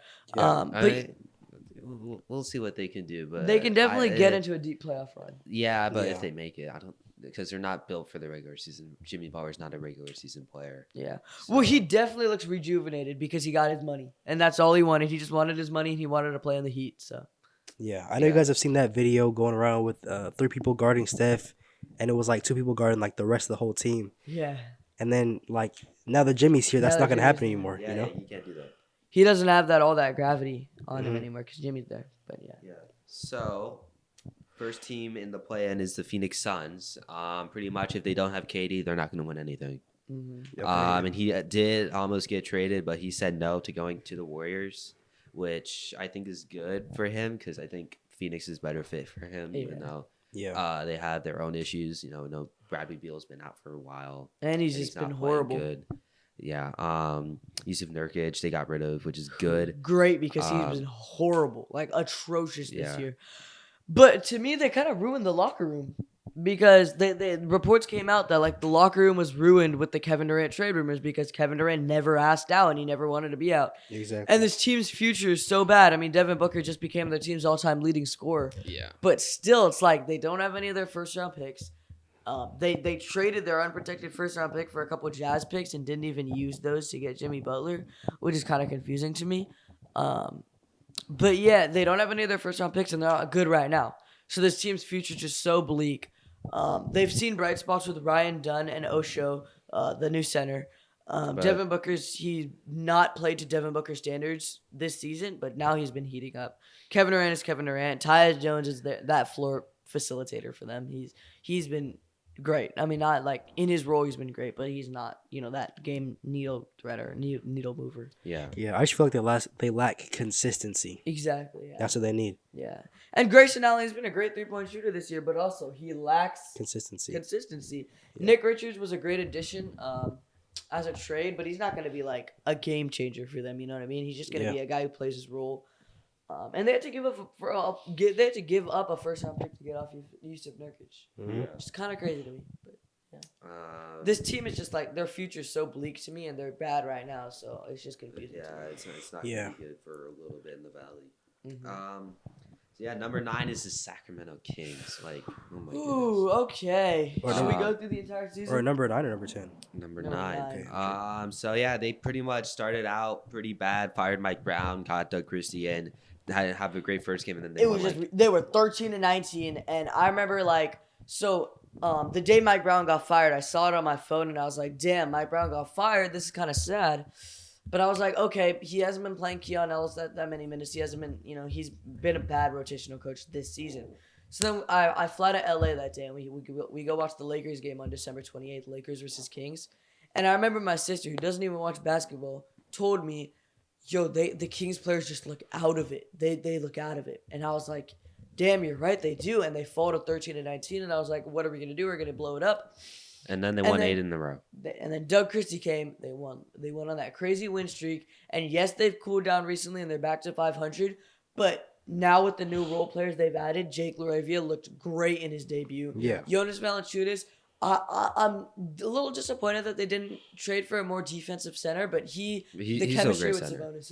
We'll see what they can do, but they can definitely get into a deep playoff run. Yeah, but Yeah. if they make it, I don't, because they're not built for the regular season. Jimmy Butler's not a regular season player. Yeah. Well, he definitely looks rejuvenated because he got his money, and that's all he wanted. He just wanted his money, and he wanted to play in the Heat. So Yeah, I know you guys have seen that video going around with 3 people guarding Steph, and it was like 2 people guarding like the rest of the whole team. yeah, And then like now that Jimmy's here, that's Now not that gonna happen Jimmy's anymore. Yeah, You know? you can't do that. he doesn't have all that gravity on him Mhm. anymore because Jimmy's there. But yeah. Yeah. So, first team in the play-in is the Phoenix Suns. Pretty much, if they don't have KD, they're not going to win anything. Mm-hmm. And he did almost get traded, but he said no to going to the Warriors, which I think is good for him because I think Phoenix is better fit for him, even Yeah. though Yeah. they have their own issues. No, Bradley Beal's been out for a while. And he's and just not been playing horrible. Good. Yeah. Yusuf Nurkic they got rid of, which is good. Great because he's Um, been horrible, like atrocious this yeah. year. But to me, they kind of ruined the locker room because they reports came out that like the locker room was ruined with the Kevin Durant trade rumors because Kevin Durant never asked out and he never wanted to be out. Exactly. And this team's future is so bad. I mean, Devin Booker just became their team's all-time leading scorer. Yeah. But still, it's like they don't have any of their first-round picks. They traded their unprotected first-round pick for a couple Jazz picks and didn't even use those to get Jimmy Butler, which is kind of confusing to me. But yeah, they don't have any of their first-round picks, and they're not good right now. So this team's future is just so bleak. They've seen bright spots with Ryan Dunn and Osho, the new center. Devin Booker's he not played to Devin Booker standards this season, but now he's been heating up. Kevin Durant is Kevin Durant. Tyus Jones is that facilitator for them. He's been great. I mean, not like in his role, he's been great, but he's not, that game needle threader, needle mover. Yeah. Yeah, I just feel like they lack consistency. Exactly. Yeah. That's what they need. Yeah. And Grayson Allen has been a great 3-point shooter this year, but also he lacks Consistency. consistency. Nick Richards was a great addition as a trade, but he's not going to be like a game changer for them. You know what I mean? He's just going to be a guy who plays his role. And they had to give up a first round pick to get off Yusuf Nurkic. Mhm. It's kind of crazy to me. But this team is just like their future's so bleak to me, and they're bad right now, so it's just confusing. Yeah, it's not Yeah. gonna be good for a little bit in the valley. Mm-hmm. So yeah, number 9 is the Sacramento Kings. Like, oh my Ooh, goodness. okay. Or Should we number- go through the entire season? Or number 9 or number 10? Number Number 9. nine. So yeah, they pretty much started out pretty bad. Fired Mike Brown, got Doug Christie in. Had have a great first game, and then It was just they were 13-19, and I remember the day Mike Brown got fired, I saw it on my phone, and I was like, "Damn, Mike Brown got fired. This is kind of sad." But I was like, "Okay, he hasn't been playing Keon Ellis that many minutes. He hasn't been, he's been a bad rotational coach this season." So then I fly to LA that day, and we go watch the Lakers game on December 28th, Lakers versus Kings, and I remember my sister, who doesn't even watch basketball, told me, "Yo, the Kings players just look out of it. They look out of it." And I was like, "Damn, you're right, they do." And they fall to 13-19, and I was like, "What are we gonna do? We're gonna blow it up." and then they and won then- 8 in a row. And then Doug Christie came. They won. They went on that crazy win streak. And yes, they've cooled down recently, and they're back to 500. But now with the new role players they've added, Jake LaRavia looked great in his debut. Yeah. Jonas Valanciunas. I'm a little disappointed that they didn't trade for a more defensive center, but the He's a chemistry great with center. Sabonis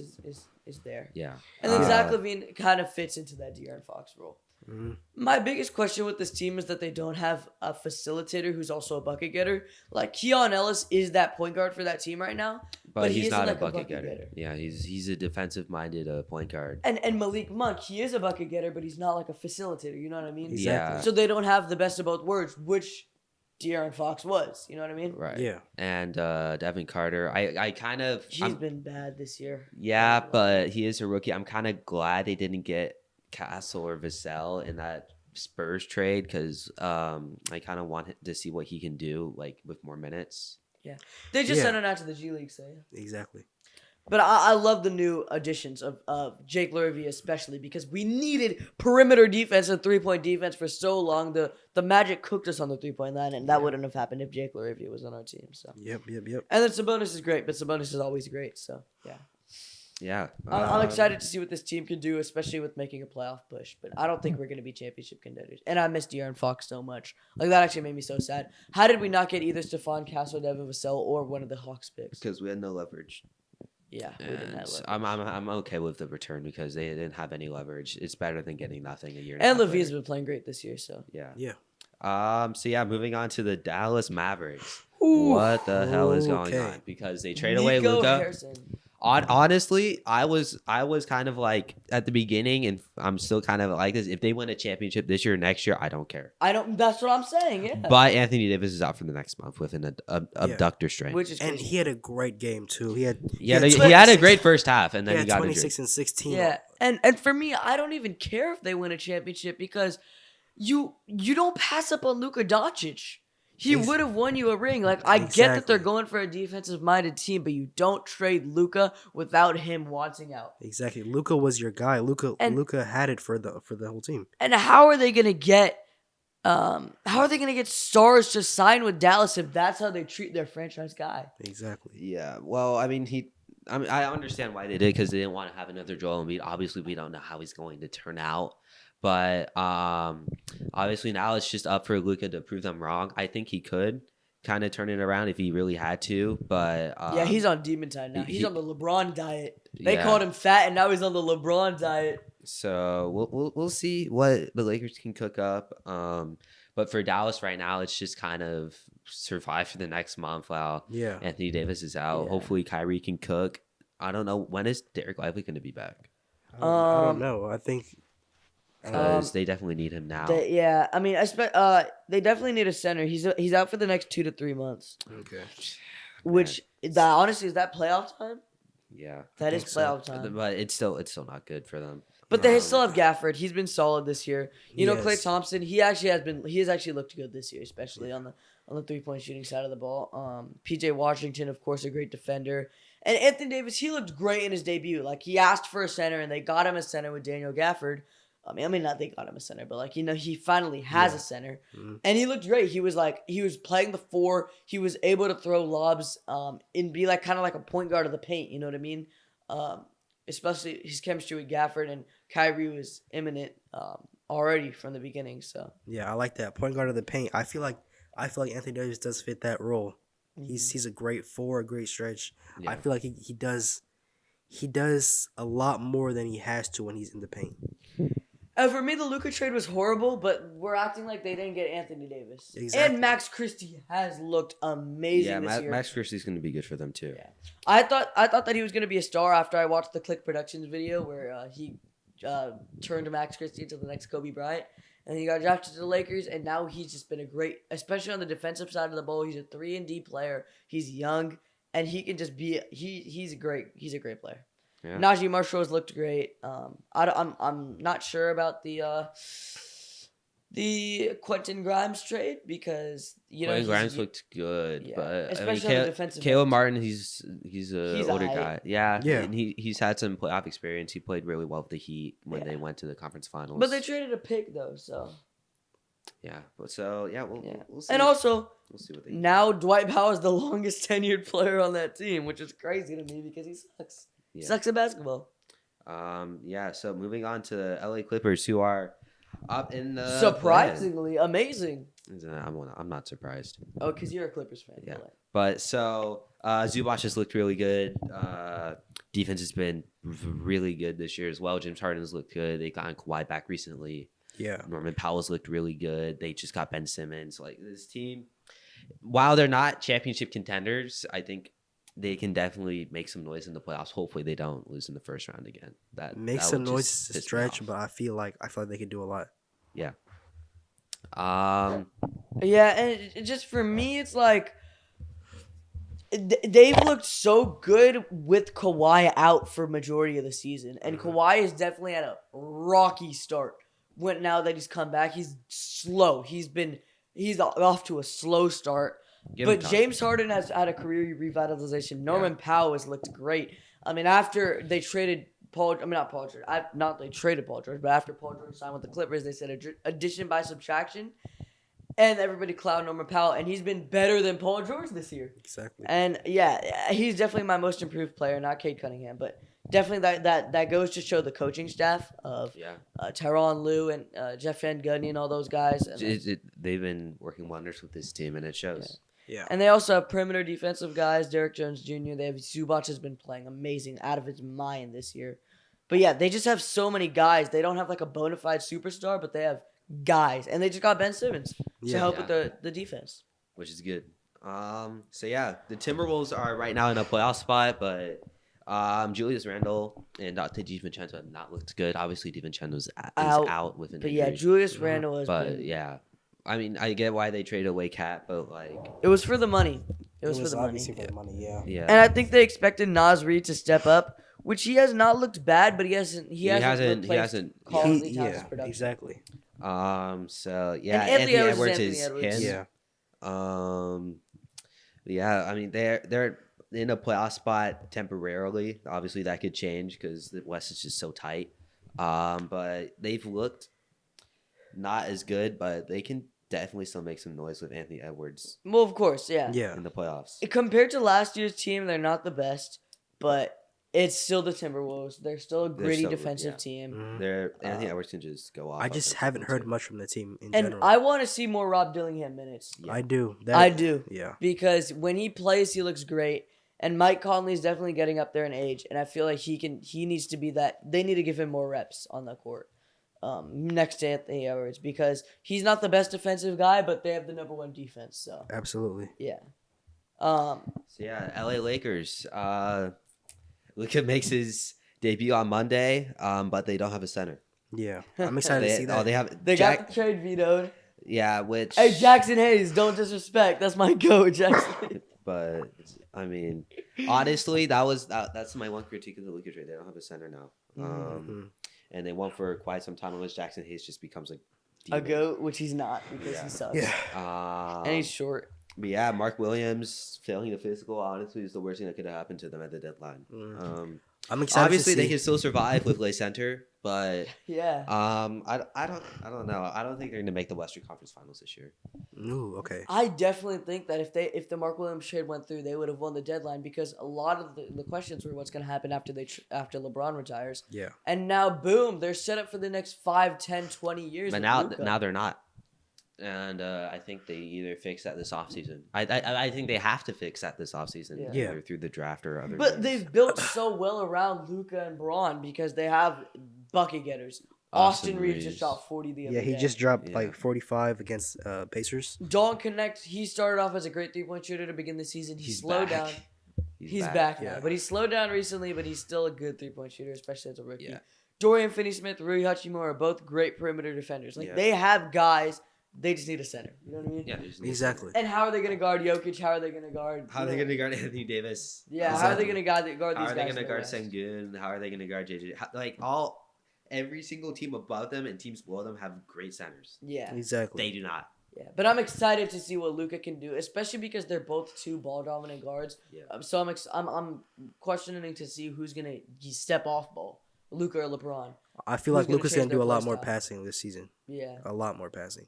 is there. Yeah. And then Zach LaVine kind of fits into that De'Aaron Fox role. Mhm. My biggest question with this team is that they don't have a facilitator who's also a bucket getter. Like Keon Ellis is that point guard for that team right now, But he he's isn't not like a bucket getter. Yeah, he's a defensive minded point guard. and Malik Monk, he is a bucket getter, but he's not like a facilitator. You know what I mean? Exactly. Yeah. So they don't have the best of both worlds, which De'Aaron Fox was. You know what I mean? Right. Yeah. And Devin Carter, I kind of He's been bad this year. yeah, but he is a rookie. I'm kind of glad they didn't get Castle or Vassell in that Spurs trade because I kind of want to see what he can do like with more minutes. They just Yeah. sent him out to the G League, so yeah. Exactly. But I love the new additions of Jake LaRavia, especially because we needed perimeter defense and 3-point defense for so long. The Magic cooked us on the 3-point line, and that wouldn't have happened if Jake LaRavia was on our team. So, Yep. and then Sabonis is great, but Sabonis is always great. So yeah, Yeah. I'm excited to see what this team can do, especially with making a playoff push. But I don't think we're going to be championship contenders. And I miss De'Aaron Fox so much. Like that actually made me so sad. How did we not get either Stephon Castle, Devin Vassell, or one of the Hawks picks? Because we had no leverage. Yeah, we didn't And have leverage. I'm okay with the return because they didn't have any leverage. It's better than getting nothing a year. And a half Levine's later. been playing great this year. So Yeah. Yeah. So yeah, moving on to the Dallas Mavericks. Ooh. What the hell is going Okay. on? Because they trade away Nico Luka. Harrison. Honestly, I was kind of like at the beginning, and I'm still kind of like this. If they win a championship this year or next year, I don't care. I don't. That's what I'm saying. Yeah. But Anthony Davis is out for the next month with an abductor strain. Which is And crazy. he had a great game too. He had he had a 26 great first half, and he then he had got 26 injured. and 16. Yeah, and for me, I don't even care if they win a championship because you don't pass up on Luka Doncic. He Ex- would have won you a ring. Like I get that they're Exactly. going for a defensive minded team, but you don't trade Luka without him wanting out. Exactly. Luca was your guy. Luca And- had it for the whole team. And how are they gonna get? How are they gonna get stars to sign with Dallas if that's how they treat their franchise guy? Exactly. Yeah, well, I mean, I understand why they did because they didn't want to have another Joel Embiid. Obviously, we don't know how he's going to turn out, but obviously now it's just up for Luka to prove them wrong. I think he could kind of turn it around if he really had to, but Yeah, he's on demon time now. He's he- on the LeBron diet. They yeah. called him fat, and now he's on the LeBron diet. So we'll see what the Lakers can cook up. But for Dallas right now, it's just kind of survive for the next month while Yeah. Anthony Davis is out. Yeah. Hopefully Kyrie can cook. I don't know when is Derek Lively going to be back I Um, don't know. I think because they definitely need him now. I mean, they definitely need a center. He's out for the next 2 to 3 months. okay. Which that honestly is that playoff time. Yeah, That is think so. playoff time. but it's still not good for them. But they still have Gafford. He's been solid this year. You know, Klay Yes. Thompson. He has actually looked good this year, especially on the 3-point shooting side of the ball. PJ Washington, of course, a great defender. And Anthony Davis, he looked great in his debut. Like, he asked for a center, and they got him a center with Daniel Gafford. I mean, not they got him a center, but like, you know, he finally has a center, and he looked great. He was playing the 4. He was able to throw lobs, and be like kind of like a point guard of the paint. You know what I mean? Especially his chemistry with Gafford and Kyrie was imminent, already from the beginning. So Yeah, I like that point guard of the paint. I feel like Anthony Davis does fit that role. He's a great 4, a great stretch. Yeah. I feel like he does a lot more than he has to when he's in the paint. For me, the Luka trade was horrible, but we're acting like they didn't get Anthony Davis. Exactly. And Max Christie has looked amazing Yeah, this year. Max Christie's going to be good for them too. Yeah. I thought that he was gonna be a star after I watched the Click Productions video where he turned Max Christie into the next Kobe Bryant, and he got drafted to the Lakers, and now he's just been a great, especially on the defensive side of the ball. He's a 3-and-D player. He's young, and he can just be he's a great player. Yeah. Najee Marshall has looked great. I'm not sure about the Quentin Grimes trade because Quentin Grimes looked good, yeah, but especially on the defensive Caleb end. Martin, he's a He's older aight. guy. Yeah, Yeah. and he's had some playoff experience. He played really well with the Heat when they went to the conference finals. But they traded a pick though, so yeah, but so yeah, we'll see. and also we'll see what they now Dwight Powell is the longest tenured player on that team, which is crazy to me because he sucks. He Yeah. sucks at basketball. Yeah. So moving on to the LA Clippers, who are up in the Surprisingly amazing. I'm not surprised. Oh, because you're a Clippers fan. Yeah. Like. But so Zubac has looked really good. Defense has been really good this year as well. James Harden has looked good. They got Kawhi back recently. Yeah. Norman Powell's looked really good. They just got Ben Simmons. Like this team, while they're not championship contenders, I think they can definitely make some noise in the playoffs. Hopefully, they don't lose in the first round again. Make that some would noise just to piss me stretch, off. but I feel like they could do a lot. Yeah. Yeah, and just for me, it's like they've looked so good with Kawhi out for majority of the season, and Kawhi is definitely at a rocky start. Now that he's come back, he's slow. He's off to a slow start. Give him But time. James Harden has had a career revitalization. Norman Powell has looked great. I mean, after they traded not Paul George. Not they traded Paul George, but after Paul George signed with the Clippers, they said addition by subtraction, and everybody clowned Norman Powell, and he's been better than Paul George this year. Exactly. And yeah, he's definitely my most improved player, not Cade Cunningham, but definitely that goes to show the coaching staff of Tyronn Lue and Jeff Van Gundy and all those guys. And, They've been working wonders with this team, and it shows. Yeah. and they also have perimeter defensive guys, Derek Jones Jr. They have Zubac has been playing amazing, out of his mind this year. But yeah, they just have so many guys. They don't have like a bona fide superstar, but they have guys, and they just got Ben Simmons to help with the defense. Which is good. So yeah, the Timberwolves are right now in a playoff spot, but Julius Randle and Dante DiVincenzo have not looked good. Obviously, DiVincenzo is out with an But injury. yeah, Julius Randle has But been. yeah, I mean, I get why they traded away Cat, but like, It was for the money. It was for the money. obviously for the money. Yeah. yeah, And I think they expected Nas Reed to step up, which he has not looked bad, but he hasn't. He hasn't. Carlton Towns' production. Exactly. So yeah, And Anthony Edwards Edwards is is Anthony Edwards. him. Yeah. Yeah, I mean they're in a playoff spot temporarily. Obviously that could change because the West is just so tight. But they've looked not as good, but they can definitely still make some noise with Anthony Edwards Well, of course, yeah. Yeah. in the playoffs. Compared to last year's team, they're not the best, but it's still the Timberwolves. They're still a gritty still- defensive yeah. team. Mhm. Anthony Edwards can just go off. I just offensively, haven't heard too. much from the team in And general. I want to see more Rob Dillingham minutes. Yeah. I do. I do. Yeah. Because when he plays, he looks great. And Mike Conley's definitely getting up there in age, and I feel like he needs to be that. They need to give him more reps on the court, next to Anthony Edwards, because he's not the best defensive guy, but they have the number one defense. So Absolutely. yeah, So yeah, LA Lakers. Luka makes his debut on Monday, but they don't have a center. Yeah. I'm excited to see that. They have they Jack. got the trade vetoed. Yeah, which. Hey, Jackson Hayes, don't disrespect. That's my goat, Jackson. But I mean, honestly, that's my one critique of the Luka trade. They don't have a center now. Mhm. and they won for quite some time unless Jackson Hayes just becomes like A goat, which he's not because Yeah. he sucks. Yeah. And he's short. But yeah, Mark Williams failing the physical honestly is the worst thing that could have happened to them at the deadline. I'm excited Obviously, to see. they can still survive with Lay Center, but Yeah. I don't know. I don't think they're gonna make the Western Conference Finals this year. Ooh, okay. I definitely think that if the Mark Williams trade went through, they would have won the deadline because a lot of the questions were what's going to happen after after LeBron retires. Yeah. And now, boom, they're set up for the next 5, 10, 20 years. But with Luka. now they're not, and I think they either fix that this offseason. I think they have to fix that this offseason, Yeah. either through the draft or other. But means. they've built so well around Luka and Braun because they have bucket getters. Austin Reeves just shot 40 the other Yeah, day. he just dropped Yeah. like 45 against Pacers. Dalton Connect, he started off as a great three-point shooter to begin the season. He He's slowed back. down. He's back now. yeah. But he slowed down recently, but he's still a good three-point shooter, especially as a rookie. Yeah. Dorian Finney-Smith, Rui Hachimura are both great perimeter defenders. Like, Yeah. they have guys. They just need a center. You know what I mean? Yeah, they just need Exactly. And how are they going to guard Jokic? How are they going to guard... How are they going to guard Anthony Davis? Yeah, how are they Exactly. going to guard these How guys? are they going in to the guard West? Sengun? How are they going to guard JJ? Every single team above them and teams below them have great centers. Yeah. Exactly. They do not. Yeah, but I'm excited to see what Luka can do, especially because they're both two ball dominant guards. Yeah. So I'm questioning to see who's gonna step off ball, Luka or LeBron. I feel Who's like gonna Luka's change going to do a their lot play more style? passing this season. Yeah. A lot more passing.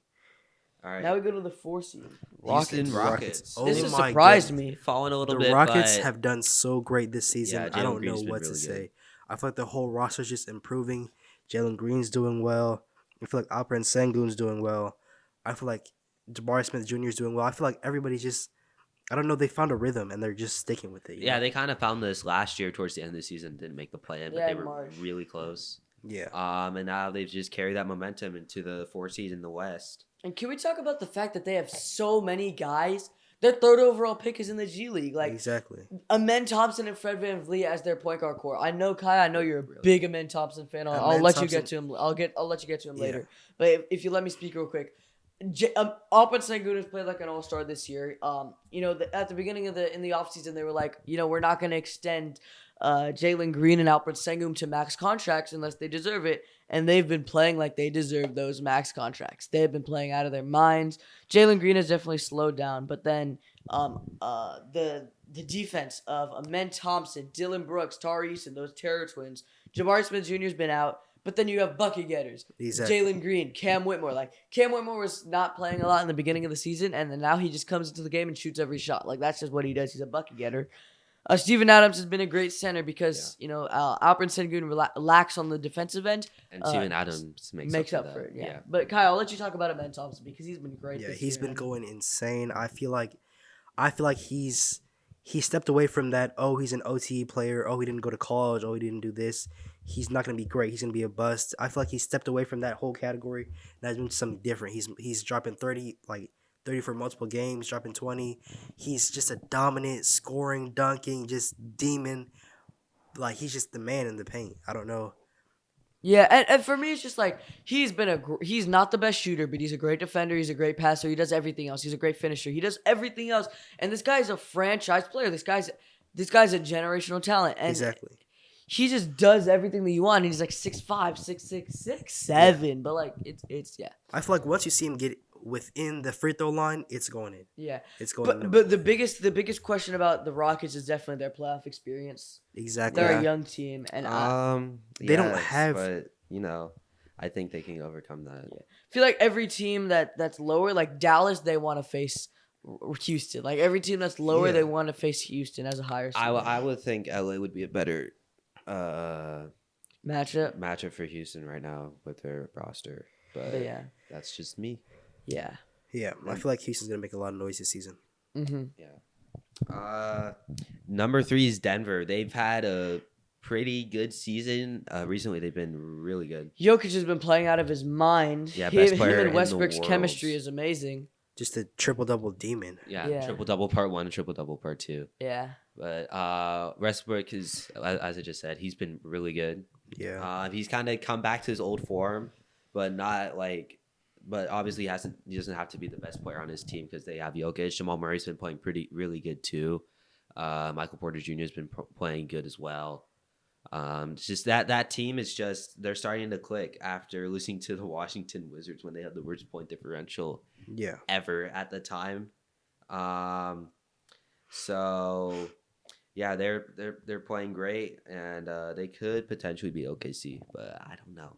All right. Now we go to the 4 seed. Houston Rockets. Rockets. Oh This has my surprised goodness. me. Falling a little The bit. Rockets but have done so great this season. Yeah, I Jalen don't Green's know been what to really say. good. I feel like the whole roster's just improving. Jalen Green's doing well. I feel like Alperen Sengun's doing well. I feel like Jabari Smith Jr. is doing well. I feel like everybody's just, I don't know, they found a rhythm and they're just sticking with it. you Yeah, know? they kind of found this last year towards the end of the season. Didn't make the play-in, but Yeah, they in were March. really close. Yeah. And now they've just carried that momentum into the 4 seed in the West. And can we talk about the fact that they have so many guys? Their third overall pick is in the G League. Like Exactly. Amen Thompson and Fred VanVleet as their point guard core. I know Kai. I know you're a Really? big Amen Thompson fan. I'll Amen let you Thompson- get to him. I'll let you get to him Yeah. later. But if you let me speak real quick, Alperen Sengun has played like an all-star this year. At the beginning of in the offseason, they were like, we're not going to extend Jalen Green and Alperen Sengun to max contracts unless they deserve it. And they've been playing like they deserve those max contracts. They've been playing out of their minds. Jalen Green has definitely slowed down, but then the defense of Amen Thompson, Dylan Brooks, Tari Eason, those Terror Twins, Jabari Smith Jr.'s been out, but then you have bucket getters, Exactly. Jalen Green, Cam Whitmore. Like Cam Whitmore was not playing a lot in the beginning of the season, and then now he just comes into the game and shoots every shot. Like that's just what he does. He's a bucket getter. Steven Adams has been a great center because Alperen Sengun lacks on the defensive end. And Steven Adams makes up for it. that. Yeah. But Kyle, I'll let you talk about Amen Thompson because he's been great. Yeah, this he's year, been man. going insane. I feel like he stepped away from that. Oh, he's an OT player. Oh, he didn't go to college. Oh, he didn't do this. He's not gonna be great. He's gonna be a bust. I feel like he stepped away from that whole category and has been something different. He's dropping 30 for multiple games, dropping 20. He's just a dominant scoring, dunking, just demon. Like he's just the man in the paint. I don't know. Yeah, and for me, it's just like he's not the best shooter, but he's a great defender. He's a great passer. He does everything else. He's a great finisher. He does everything else. And this guy's a franchise player. This guy's a generational talent. And Exactly. he just does everything that you want. He's like 6'5", 6'6", 6'7". But like it's yeah. I feel like once you see him get within the free throw line, it's going in. Yeah. It's going in. But the biggest question about the Rockets is definitely their playoff experience. Exactly. They're Yeah. a young team, and They don't yes, have- but I think they can overcome that. I feel like every team that's lower, like Dallas, they want to face Houston. Like every team that's lower, Yeah. they want to face Houston as a higher seed. I would think LA would be a better matchup. matchup for Houston right now with their roster, but But yeah, that's just me. yeah. Yeah, I feel like Houston's gonna make a lot of noise this season. Mm-hmm. Number 3 is Denver. They've had a pretty good season. Recently, they've been really good. Jokic has been playing out of his mind. Yeah, best him player in and the Westbrook's world. chemistry is amazing. Just a triple double demon. Yeah. Triple double part 1 and triple double part 2. Yeah. But Westbrook is, as I just said, he's been really good. Yeah. He's kind of come back to his old form, but not like. But obviously, he doesn't have to be the best player on his team because they have Jokic. Jamal Murray's been playing really good too. Michael Porter Jr. has been playing good as well. It's just that team is just they're starting to click after losing to the Washington Wizards when they had the worst point differential Yeah. ever at the time. So yeah, they're playing great, and they could potentially be OKC, but I don't know.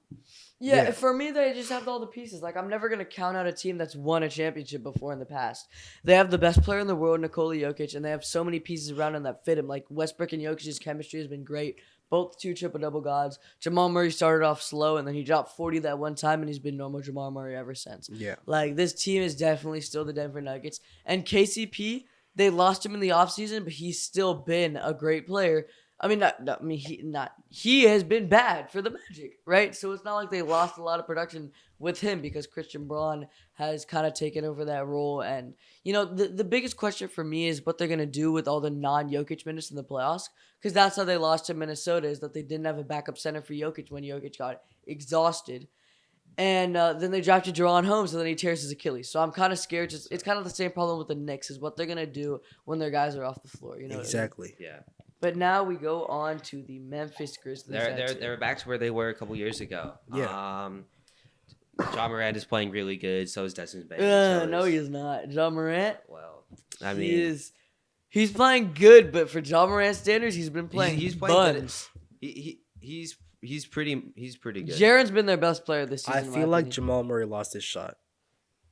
Yeah, Yeah. for me, they just have all the pieces. Like, I'm never going to count out a team that's won a championship before in the past. They have the best player in the world, Nikola Jokic, and they have so many pieces around him that fit him. Like, Westbrook and Jokic's chemistry has been great. Both 2 triple-double gods. Jamal Murray started off slow, and then he dropped 40 that one time, and he's been normal Jamal Murray ever since. Yeah. Like, this team is definitely still the Denver Nuggets. And KCP, they lost him in the offseason, but he's still been a great player. I mean, he has been bad for the Magic, right? So it's not like they lost a lot of production with him because Christian Braun has kind of taken over that role. And, you know, the biggest question for me is what they're going to do with all the non-Jokic minutes in the playoffs, because that's how they lost to Minnesota, is that they didn't have a backup center for Jokic when Jokic got exhausted. And then they drafted Jaron Holmes, and then he tears his Achilles. So I'm kind of scared. It's kind of the same problem with the Knicks, is what they're going to do when their guys are off the floor. You know what I mean? Exactly. Yeah, But now we go on to the Memphis Grizzlies. they're back to where they were a couple years ago. Yeah. John Morant is playing really good. So is Desmond Bain. so No, is- he is not. John Morant. Well, I mean, He's playing good, but for John Morant standards, he's been playing. he's playing good. buns. He's pretty good. Jaren's been their best player this season. I in my feel like opinion. Jamal Murray lost his shot.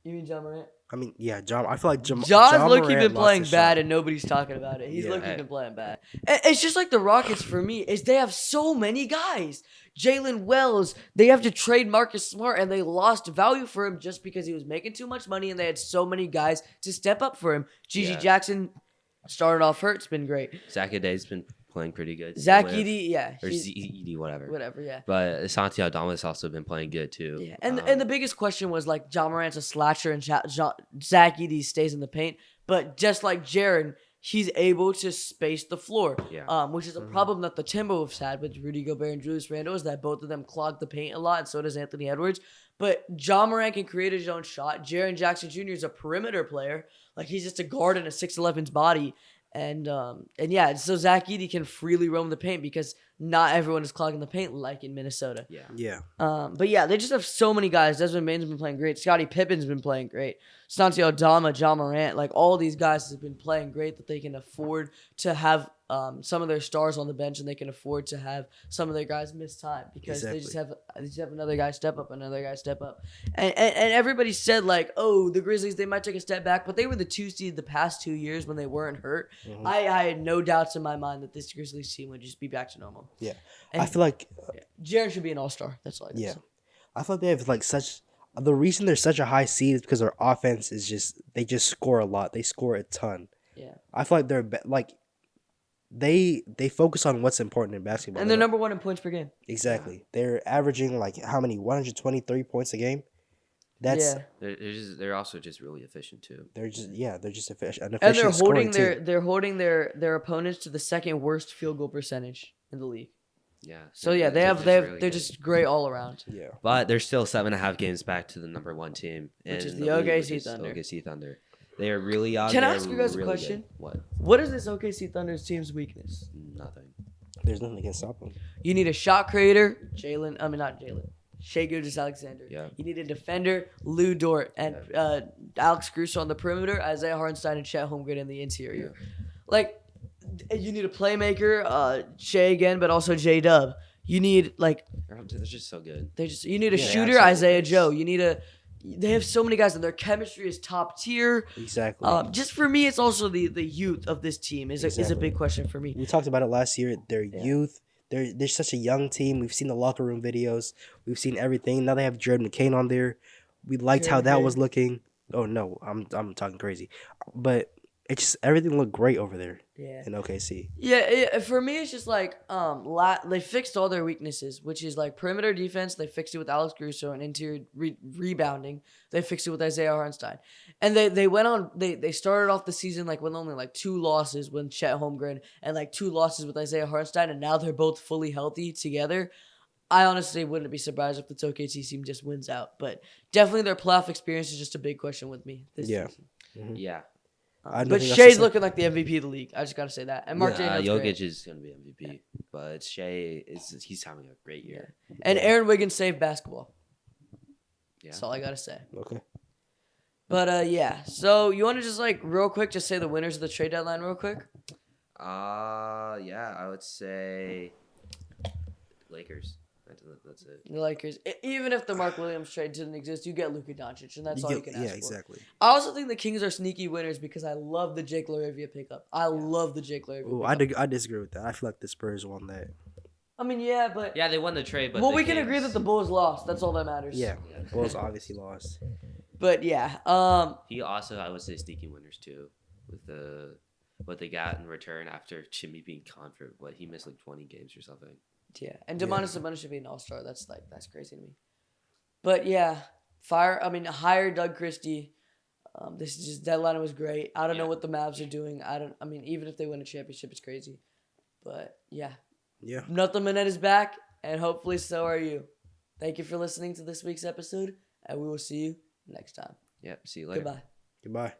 You mean John Morant? I mean, yeah, John. I feel like John's John low-key Morant been lost playing his bad, shot. and nobody's talking about it. He's Yeah. low-key been playing bad. It's just like the Rockets for me. Is they have so many guys. Jalen Wells. They have to trade Marcus Smart, and they lost value for him just because he was making too much money, and they had so many guys to step up for him. Gigi Yeah. Jackson started off hurt. It's been great. Zach Edey's been playing pretty good. Zach With- Edey, yeah. or he's- ZED, whatever. Whatever, yeah. But Asante Aldama's also been playing good too. Yeah, and the biggest question was like John Morant's a slasher and Zach Edey stays in the paint, but just like Jaren, he's able to space the floor. Yeah. Which is a problem that the Timberwolves had with Rudy Gobert and Julius Randle, is that both of them clog the paint a lot, and so does Anthony Edwards. But John Morant can create his own shot. Jaren Jackson Jr. is a perimeter player, like he's just a guard in a 6'11's body. And yeah, so Zach Edey can freely roam the paint because not everyone is clogging the paint like in Minnesota. Yeah. Yeah. But yeah, they just have so many guys. Desmond Bain's been playing great. Scottie Pippen's been playing great. Santi Aldama, John Morant, like all these guys have been playing great, that they can afford to have some of their stars on the bench, and they can afford to have some of their guys miss time because they just have another guy step up, and everybody said like, oh, the Grizzlies, they might take a step back, but they were the 2 seed the past 2 years when they weren't hurt. Mhm. I had no doubts in my mind that this Grizzlies team would just be back to normal. Yeah. And I feel like Jaren should be an all-star. That's all I got to Yeah. say. I thought they have like such. The reason they're such a high seed is because their offense is just they just score a lot. They score a ton. Yeah. I feel like they're like they focus on what's important in basketball. And They they're don't- number 1 in points per game. exactly. They're averaging like how many 123 points a game. That's yeah. They're also just really efficient too. they're just efficient, an And they're efficient holding scoring team. they're holding their opponents to the second worst field goal percentage in the league. Yeah. So yeah, They're really they're good. just great all around. Yeah. But they're still 7.5 games back to the number 1 team, Which is in the league, OKC which is Thunder. OKC Thunder. They are really out. Can I there, ask you guys a really question? good. What? What is this OKC Thunder's team's weakness? Nothing. There's nothing that can stop them. You need a shot creator, Shai Gilgeous-Alexander. Yeah. You need a defender, Lou Dort, and Alex Caruso on the perimeter, Isaiah Hartenstein and Chet Holmgren in the interior. Like, you need a playmaker, Shai again, but also J-Dub. You need like They're just so good. you need a Yeah, shooter, absolutely. Isaiah Joe. They have so many guys, and their chemistry is top tier. Exactly. Just for me, it's also the youth of this team is a Exactly. big question for me. We talked about it last year. Their youth. They're such a young team. We've seen the locker room videos. We've seen everything. Now they have Jared McCain on there. We liked how Jared that McCain. was looking. Oh no, I'm talking crazy, but it's just everything looked great over there Yeah. in OKC. Yeah, for me, it's just like they fixed all their weaknesses, which is like perimeter defense. They fixed it with Alex Caruso, and interior rebounding. They fixed it with Isaiah Hartenstein, and they went on. They started off the season like with only like 2 losses with Chet Holmgren and like 2 losses with Isaiah Hartenstein, and now they're both fully healthy together. I honestly wouldn't be surprised if the OKC team just wins out, but definitely their playoff experience is just a big question with me this Yeah. season. Yeah. I don't But think that's the Shea's same. looking like the MVP of the league. I just gotta say that. And Mark Daniels Jokic great. is gonna be MVP, but he's having a great year. And Aaron Wiggins saved basketball. Yeah. That's all I gotta say. Okay. But yeah. So you want to just like real quick, just say the winners of the trade deadline real quick? Yeah, I would say Lakers. That's it. The Lakers. Even if the Mark Williams trade didn't exist, you get Luka Doncic, and that's all you can ask Yeah, for. exactly. I also think the Kings are sneaky winners because I love the Jake LaRavia pickup. I love the Jake LaRavia Ooh, pickup. I disagree with that. I feel like the Spurs won that. I mean, yeah, but Yeah, they won the trade, but well, the we can agree Kings- that the Bulls lost. That's all that matters. Yeah, Bulls obviously lost. But yeah, He also, I would say, sneaky winners too, with what they got in return after Jimmy being gone for what he missed like 20 games or something. yeah, and Demonis Sabonis should be an all-star. That's crazy to me. But yeah, hire Doug Christie. This is just deadline was great. I don't know what the Mavs are doing. I mean, even if they win a championship, it's crazy. But yeah, Yeah. Nothing Minette is back, and hopefully so are you. Thank you for listening to this week's episode, and we will see you next time. Yep. See you later. Goodbye. Goodbye.